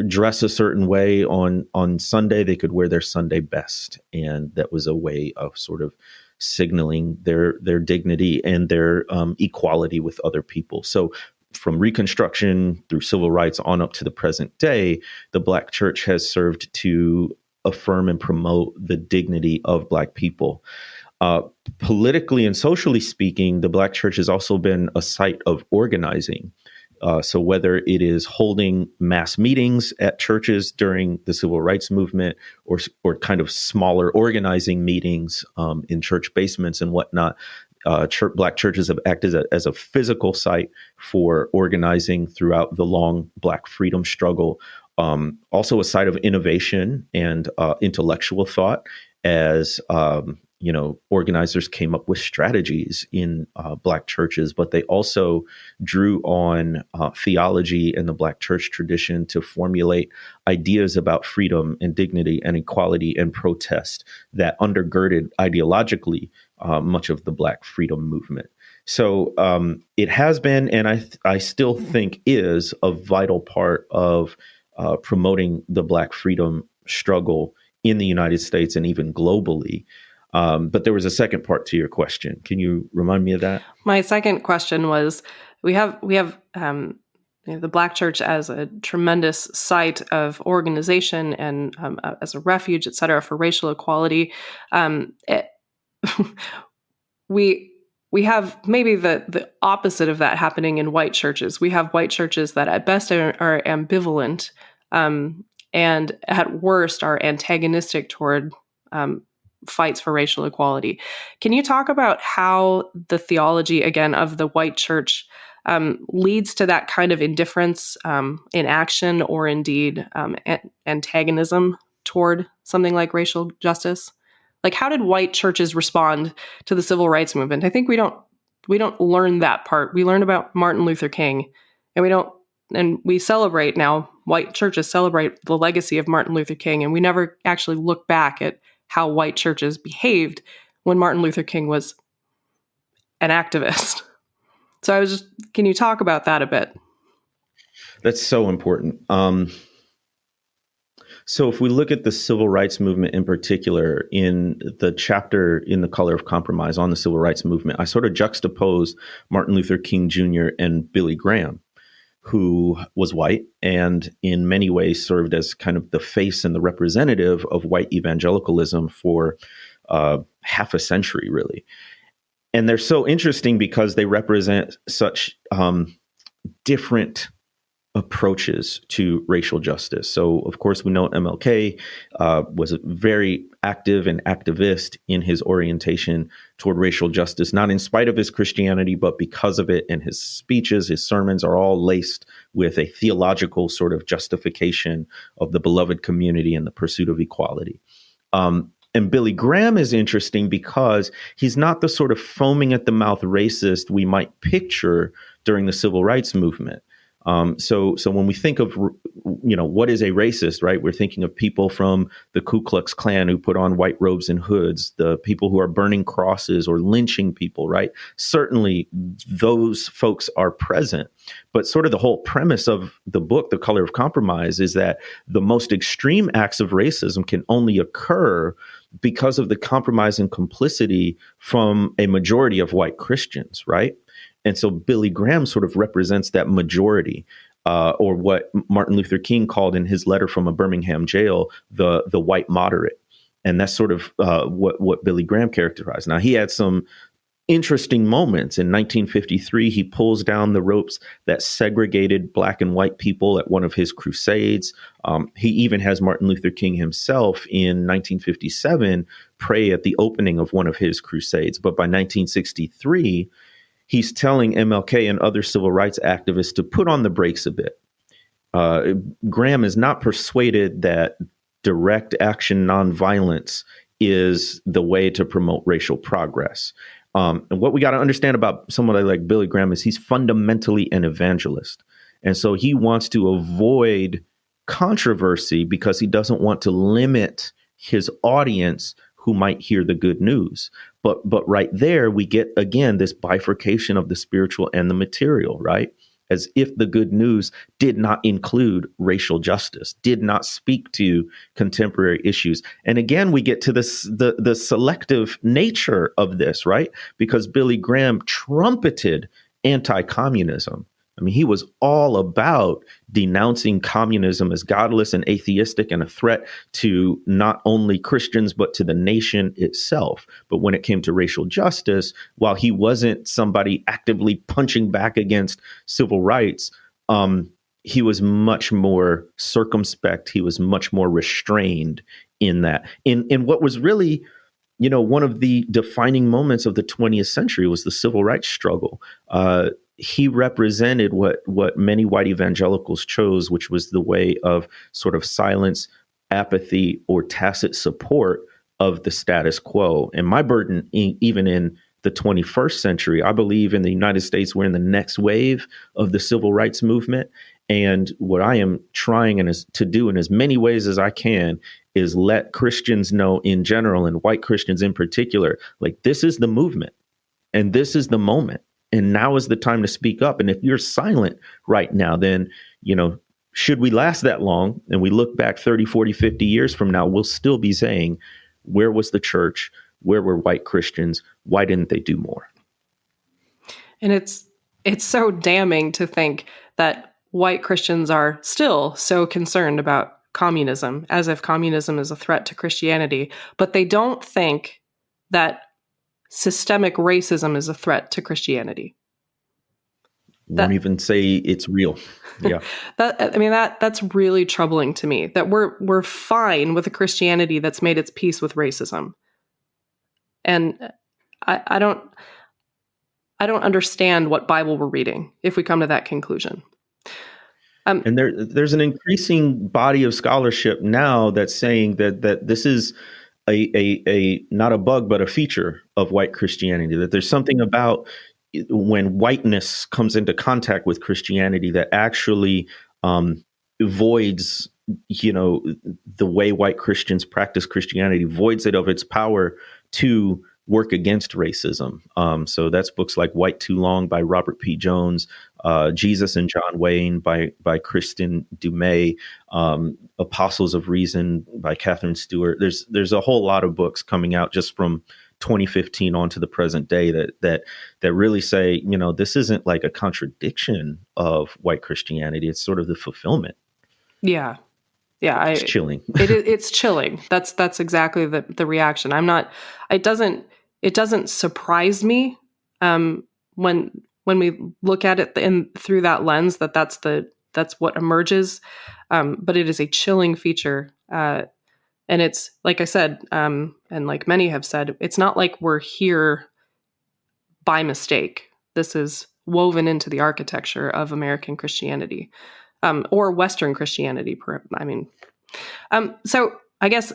dress a certain way on Sunday. They could wear their Sunday best, and that was a way of sort of signaling their dignity and their equality with other people. So from Reconstruction through civil rights on up to the present day, the Black church has served to affirm and promote the dignity of Black people. Politically and socially speaking, the Black church has also been a site of organizing. So whether it is holding mass meetings at churches during the civil rights movement, or kind of smaller organizing meetings in church basements and whatnot, Black churches have acted as a physical site for organizing throughout the long Black freedom struggle. Also a site of innovation and intellectual thought, as organizers came up with strategies in Black churches, but they also drew on theology and the Black church tradition to formulate ideas about freedom and dignity and equality and protest that undergirded ideologically much of the Black freedom movement. So it has been, and I still think is, a vital part of promoting the Black freedom struggle in the United States and even globally. But there was a second part to your question. Can you remind me of that? My second question was, we have the Black church as a tremendous site of organization and as a refuge, et cetera, for racial equality. We have maybe the opposite of that happening in white churches. We have white churches that at best are ambivalent, and at worst are antagonistic toward fights for racial equality. Can you talk about how the theology, again, of the white church leads to that kind of indifference in action, or indeed antagonism toward something like racial justice? Like, how did white churches respond to the civil rights movement? I think we don't learn that part. We learn about Martin Luther King, and we celebrate now. White churches celebrate the legacy of Martin Luther King, and we never actually look back at how white churches behaved when Martin Luther King was an activist. So can you talk about that a bit? That's so important. So if we look at the civil rights movement in particular, in the chapter in The Color of Compromise on the civil rights movement, I sort of juxtapose Martin Luther King Jr. and Billy Graham, who was white and in many ways served as kind of the face and the representative of white evangelicalism for half a century, really. And they're so interesting because they represent such different approaches to racial justice. So, of course, we know MLK was very active and activist in his orientation toward racial justice, not in spite of his Christianity, but because of it. And his speeches, his sermons are all laced with a theological sort of justification of the beloved community and the pursuit of equality. And Billy Graham is interesting because he's not the sort of foaming at the mouth racist we might picture during the civil rights movement. So when we think of, what is a racist, right? We're thinking of people from the Ku Klux Klan who put on white robes and hoods, the people who are burning crosses or lynching people, right? Certainly those folks are present. But sort of the whole premise of the book, The Color of Compromise, is that the most extreme acts of racism can only occur because of the compromise and complicity from a majority of white Christians, right? And so Billy Graham sort of represents that majority, or what Martin Luther King called in his letter from a Birmingham jail, the white moderate. And that's sort of what Billy Graham characterized. Now, he had some interesting moments. In 1953, he pulls down the ropes that segregated Black and white people at one of his crusades. He even has Martin Luther King himself in 1957 pray at the opening of one of his crusades. But by 1963, he's telling MLK and other civil rights activists to put on the brakes a bit. Graham is not persuaded that direct action nonviolence is the way to promote racial progress. And what we got to understand about somebody like Billy Graham is he's fundamentally an evangelist. And so he wants to avoid controversy because he doesn't want to limit his audience who might hear the good news. But right there, we get, again, this bifurcation of the spiritual and the material, right? As if the good news did not include racial justice, did not speak to contemporary issues. And again, we get to this the selective nature of this, right? Because Billy Graham trumpeted anti-communism. I mean, he was all about denouncing communism as godless and atheistic and a threat to not only Christians, but to the nation itself. But when it came to racial justice, while he wasn't somebody actively punching back against civil rights, he was much more circumspect. He was much more restrained in that. In what was really, one of the defining moments of the 20th century was the civil rights struggle. He represented what many white evangelicals chose, which was the way of sort of silence, apathy, or tacit support of the status quo. And my burden, even in the 21st century, I believe in the United States, we're in the next wave of the civil rights movement. And what I am trying to do in as many ways as I can is let Christians know in general, and white Christians in particular, like, this is the movement and this is the moment. And now is the time to speak up. And if you're silent right now, then, should we last that long and we look back 30, 40, 50 years from now, we'll still be saying, where was the church? Where were white Christians? Why didn't they do more? And it's so damning to think that white Christians are still so concerned about communism, as if communism is a threat to Christianity, but they don't think that systemic racism is a threat to Christianity. Won't even say it's real. Yeah. That's really troubling to me, that we're fine with a Christianity that's made its peace with racism. And I don't understand what Bible we're reading if we come to that conclusion. And there's an increasing body of scholarship now that's saying that this is a not a bug, but a feature of white Christianity, that there's something about when whiteness comes into contact with Christianity that actually voids, the way white Christians practice Christianity, voids it of its power to work against racism. So that's books like White Too Long by Robert P. Jones, Jesus and John Wayne by Kristen Dumais, Apostles of Reason by Catherine Stewart. There's a whole lot of books coming out just from 2015 on to the present day that really say, this isn't like a contradiction of white Christianity. It's sort of the fulfillment. Yeah. Yeah. It's chilling. It's chilling. That's exactly the reaction. It doesn't surprise me when we look at it through that lens, that's what emerges. But it is a chilling feature. And it's, like I said, and like many have said, it's not like we're here by mistake. This is woven into the architecture of American Christianity, or Western Christianity. So I guess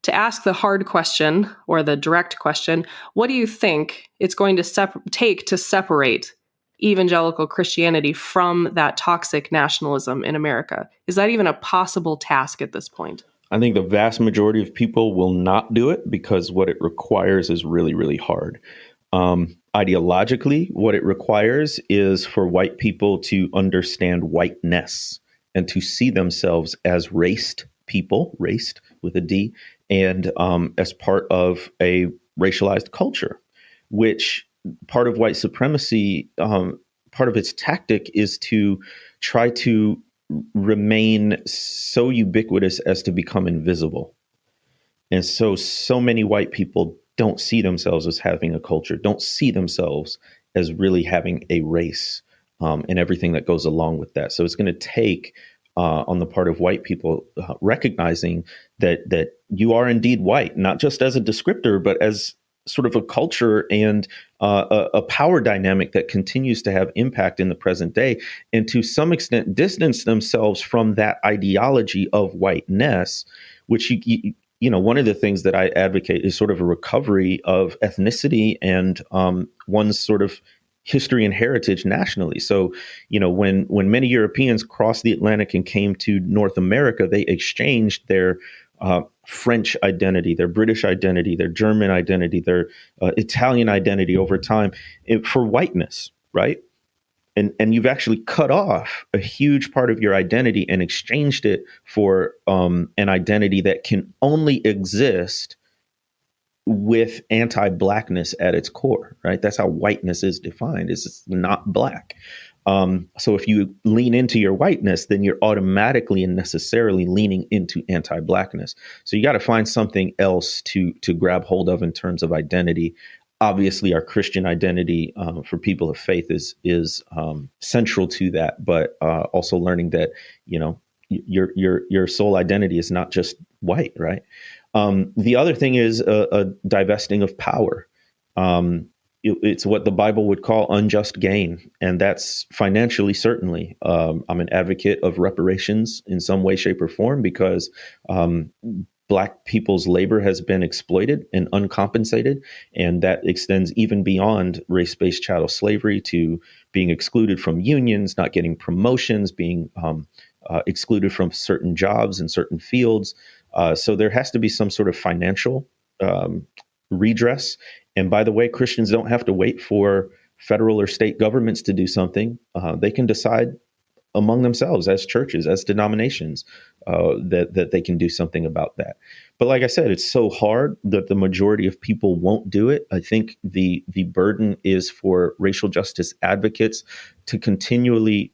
to ask the hard question or the direct question, what do you think it's going to take to separate evangelical Christianity from that toxic nationalism in America? Is that even a possible task at this point? I think the vast majority of people will not do it because what it requires is really, really hard. Ideologically, what it requires is for white people to understand whiteness and to see themselves as raced people, raced with a D, and as part of a racialized culture, which part of white supremacy, part of its tactic is to try to remain so ubiquitous as to become invisible. And so many white people don't see themselves as having a culture, don't see themselves as really having a race, and everything that goes along with that. So it's going to take on the part of white people recognizing that you are indeed white, not just as a descriptor, but as sort of a culture and a power dynamic that continues to have impact in the present day, and to some extent distance themselves from that ideology of whiteness, which one of the things that I advocate is sort of a recovery of ethnicity and one's sort of history and heritage nationally. So, when many Europeans crossed the Atlantic and came to North America, they exchanged their French identity, their British identity, their German identity, their Italian identity over time for whiteness, right? And you've actually cut off a huge part of your identity and exchanged it for an identity that can only exist with anti-blackness at its core, right? That's how whiteness is defined. It's not black. So if you lean into your whiteness, then you're automatically and necessarily leaning into anti-blackness. So you got to find something else to grab hold of in terms of identity. Obviously, our Christian identity for people of faith is central to that, but also learning that your soul identity is not just white, right? The other thing is a divesting of power. It's what the Bible would call unjust gain, and that's financially, certainly. I'm an advocate of reparations in some way, shape, or form because Black people's labor has been exploited and uncompensated, and that extends even beyond race-based chattel slavery to being excluded from unions, not getting promotions, being excluded from certain jobs in certain fields. So there has to be some sort of financial redress. And by the way, Christians don't have to wait for federal or state governments to do something. They can decide among themselves as churches, as denominations, that they can do something about that. But like I said, it's so hard that the majority of people won't do it. I think the burden is for racial justice advocates to continually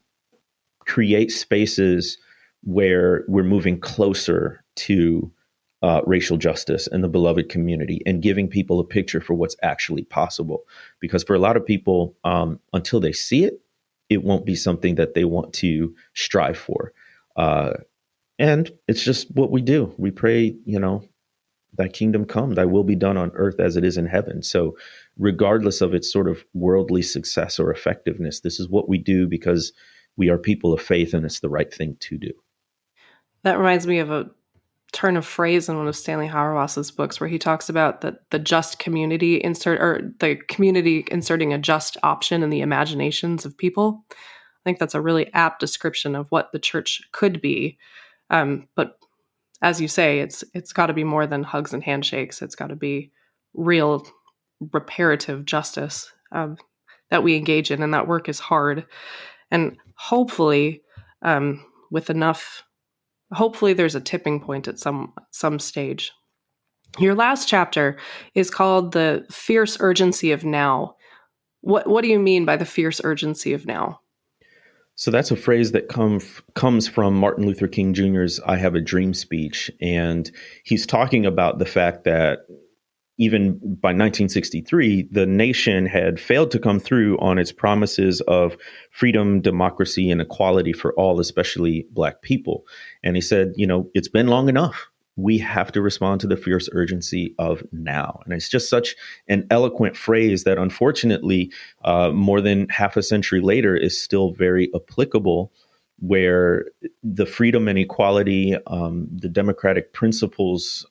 create spaces where we're moving closer to racial justice and the beloved community and giving people a picture for what's actually possible. Because for a lot of people, until they see it, it won't be something that they want to strive for. And it's just what we do. We pray, thy kingdom come, thy will be done on earth as it is in heaven. So regardless of its sort of worldly success or effectiveness, this is what we do because we are people of faith and it's the right thing to do. That reminds me of a turn of phrase in one of Stanley Hauerwas's books where he talks about the just community the community inserting a just option in the imaginations of people. I think that's a really apt description of what the church could be. But as you say, it's got to be more than hugs and handshakes. It's got to be real reparative justice that we engage in, and that work is hard. And hopefully, hopefully there's a tipping point at some stage. Your last chapter is called The Fierce Urgency of Now. What do you mean by the fierce urgency of now? So that's a phrase that comes from Martin Luther King Jr.'s I Have a Dream speech. And he's talking about the fact that even by 1963, the nation had failed to come through on its promises of freedom, democracy, and equality for all, especially Black people. And he said, it's been long enough. We have to respond to the fierce urgency of now. And it's just such an eloquent phrase that unfortunately, more than half a century later, is still very applicable, where the freedom and equality, the democratic principles,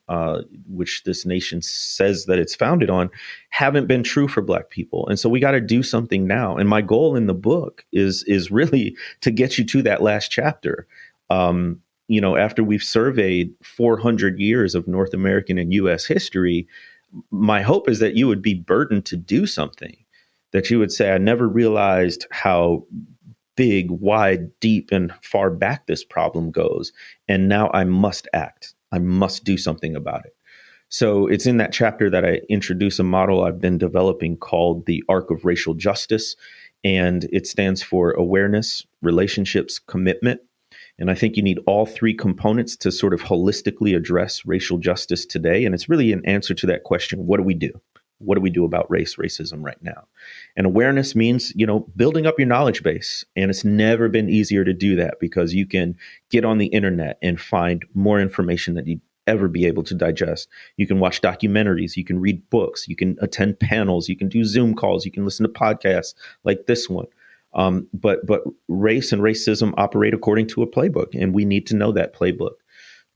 which this nation says that it's founded on, haven't been true for Black people. And so we got to do something now. And my goal in the book is really to get you to that last chapter. After we've surveyed 400 years of North American and U.S. history, my hope is that you would be burdened to do something, that you would say, I never realized how big, wide, deep, and far back this problem goes. And now I must act. I must do something about it. So it's in that chapter that I introduce a model I've been developing called the Arc of Racial Justice. And it stands for awareness, relationships, commitment. And I think you need all three components to sort of holistically address racial justice today. And it's really an answer to that question, what do we do? What do we do about racism right now? And awareness means, building up your knowledge base. And it's never been easier to do that because you can get on the internet and find more information than you'd ever be able to digest. You can watch documentaries, you can read books, you can attend panels, you can do Zoom calls, you can listen to podcasts like this one. But race and racism operate according to a playbook, and we need to know that playbook.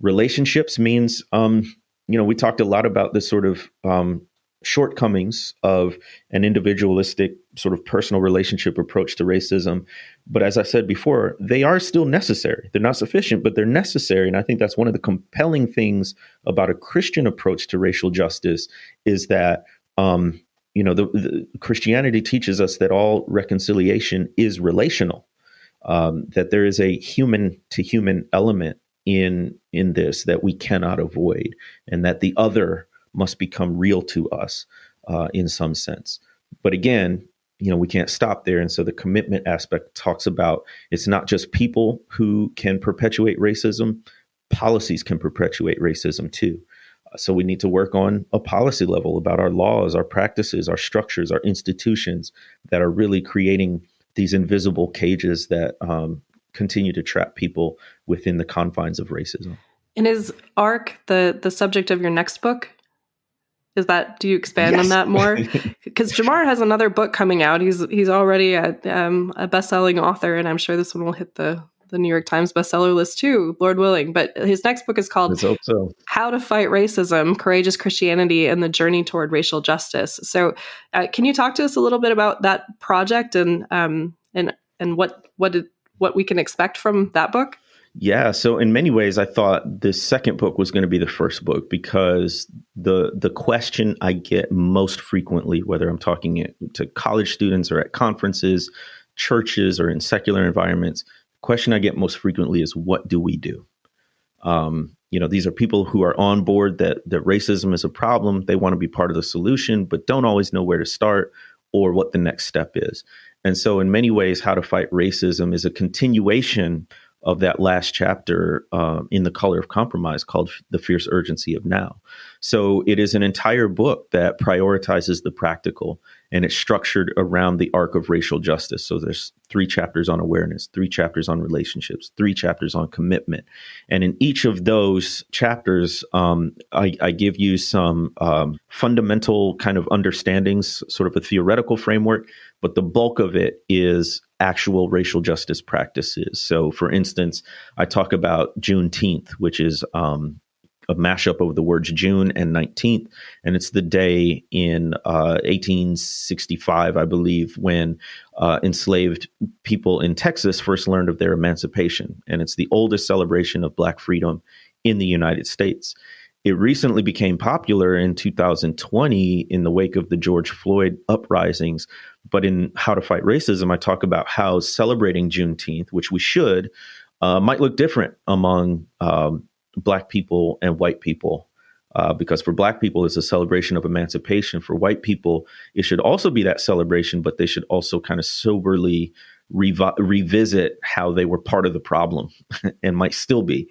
Relationships means, we talked a lot about this sort of shortcomings of an individualistic sort of personal relationship approach to racism. But as I said before, they are still necessary. They're not sufficient, but they're necessary. And I think that's one of the compelling things about a Christian approach to racial justice is that, the Christianity teaches us that all reconciliation is relational, that there is a human to human element in this that we cannot avoid, and that the other must become real to us in some sense. But again, we can't stop there. And so the commitment aspect talks about it's not just people who can perpetuate racism, policies can perpetuate racism too. So we need to work on a policy level about our laws, our practices, our structures, our institutions that are really creating these invisible cages that continue to trap people within the confines of racism. And is ARC the subject of your next book? Do you expand on that more? Because Jemar has another book coming out. He's already a best-selling author, and I'm sure this one will hit the New York Times bestseller list too, Lord willing. But his next book is called Let's hope so. How to Fight Racism, Courageous Christianity, and the Journey Toward Racial Justice. So can you talk to us a little bit about that project and what we can expect from that book? Yeah. So in many ways, I thought this second book was going to be the first book because the question I get most frequently, whether I'm talking to college students or at conferences, churches, or in secular environments, the question I get most frequently is, what do we do? These are people who are on board that racism is a problem. They want to be part of the solution, but don't always know where to start or what the next step is. And so in many ways, How to Fight Racism is a continuation of that last chapter in The Color of Compromise called The Fierce Urgency of Now. So it is an entire book that prioritizes the practical, and it's structured around the arc of racial justice. So there's 3 chapters on awareness, 3 chapters on relationships, 3 chapters on commitment. And in each of those chapters, I give you some fundamental kind of understandings, sort of a theoretical framework, but the bulk of it is actual racial justice practices. So for instance, I talk about Juneteenth, which is a mashup of the words June and 19th. And it's the day in 1865, I believe, when enslaved people in Texas first learned of their emancipation. And it's the oldest celebration of Black freedom in the United States. It recently became popular in 2020 in the wake of the George Floyd uprisings. But in How to Fight Racism, I talk about how celebrating Juneteenth, which we should, might look different among Black people and white people. Because for Black people, it's a celebration of emancipation. For white people, it should also be that celebration, but they should also kind of soberly revisit how they were part of the problem and might still be.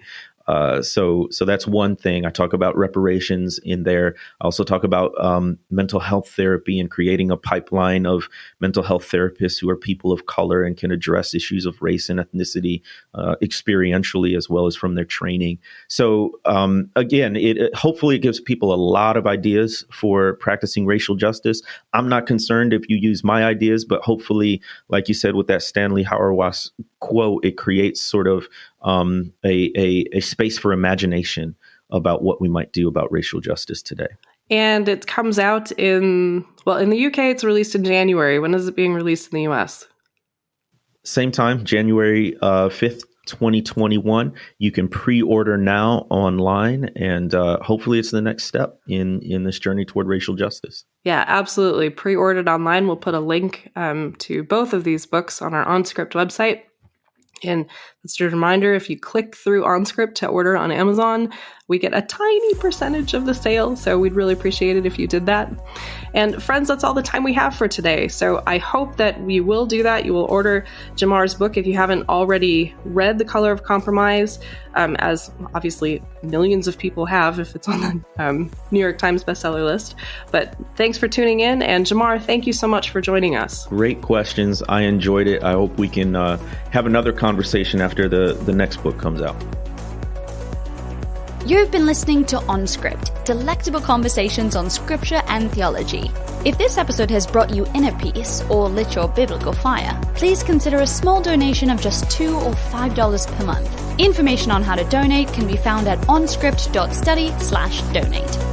So that's one thing. I talk about reparations in there. I also talk about mental health therapy and creating a pipeline of mental health therapists who are people of color and can address issues of race and ethnicity experientially as well as from their training. So again, hopefully it gives people a lot of ideas for practicing racial justice. I'm not concerned if you use my ideas, but hopefully, like you said, with that Stanley Hauerwas quote, it creates sort of a space for imagination about what we might do about racial justice today. And it comes out in the UK, it's released in January. When is it being released in the US? Same time, January 5th, 2021. You can pre-order now online, and hopefully it's the next step in this journey toward racial justice. Yeah, absolutely. Pre-ordered online. We'll put a link to both of these books on our OnScript website. And just a reminder, if you click through OnScript to order on Amazon, we get a tiny percentage of the sale. So we'd really appreciate it if you did that. And friends, that's all the time we have for today. So I hope that we will do that. You will order Jemar's book if you haven't already read The Color of Compromise, as obviously millions of people have if it's on the New York Times bestseller list. But thanks for tuning in. And Jemar, thank you so much for joining us. Great questions. I enjoyed it. I hope we can have another conversation after the next book comes out. You've been listening to OnScript, delectable conversations on scripture and theology. If this episode has brought you inner peace or lit your biblical fire, please consider a small donation of just $2 or $5 per month. Information on how to donate can be found at onscript.study/donate.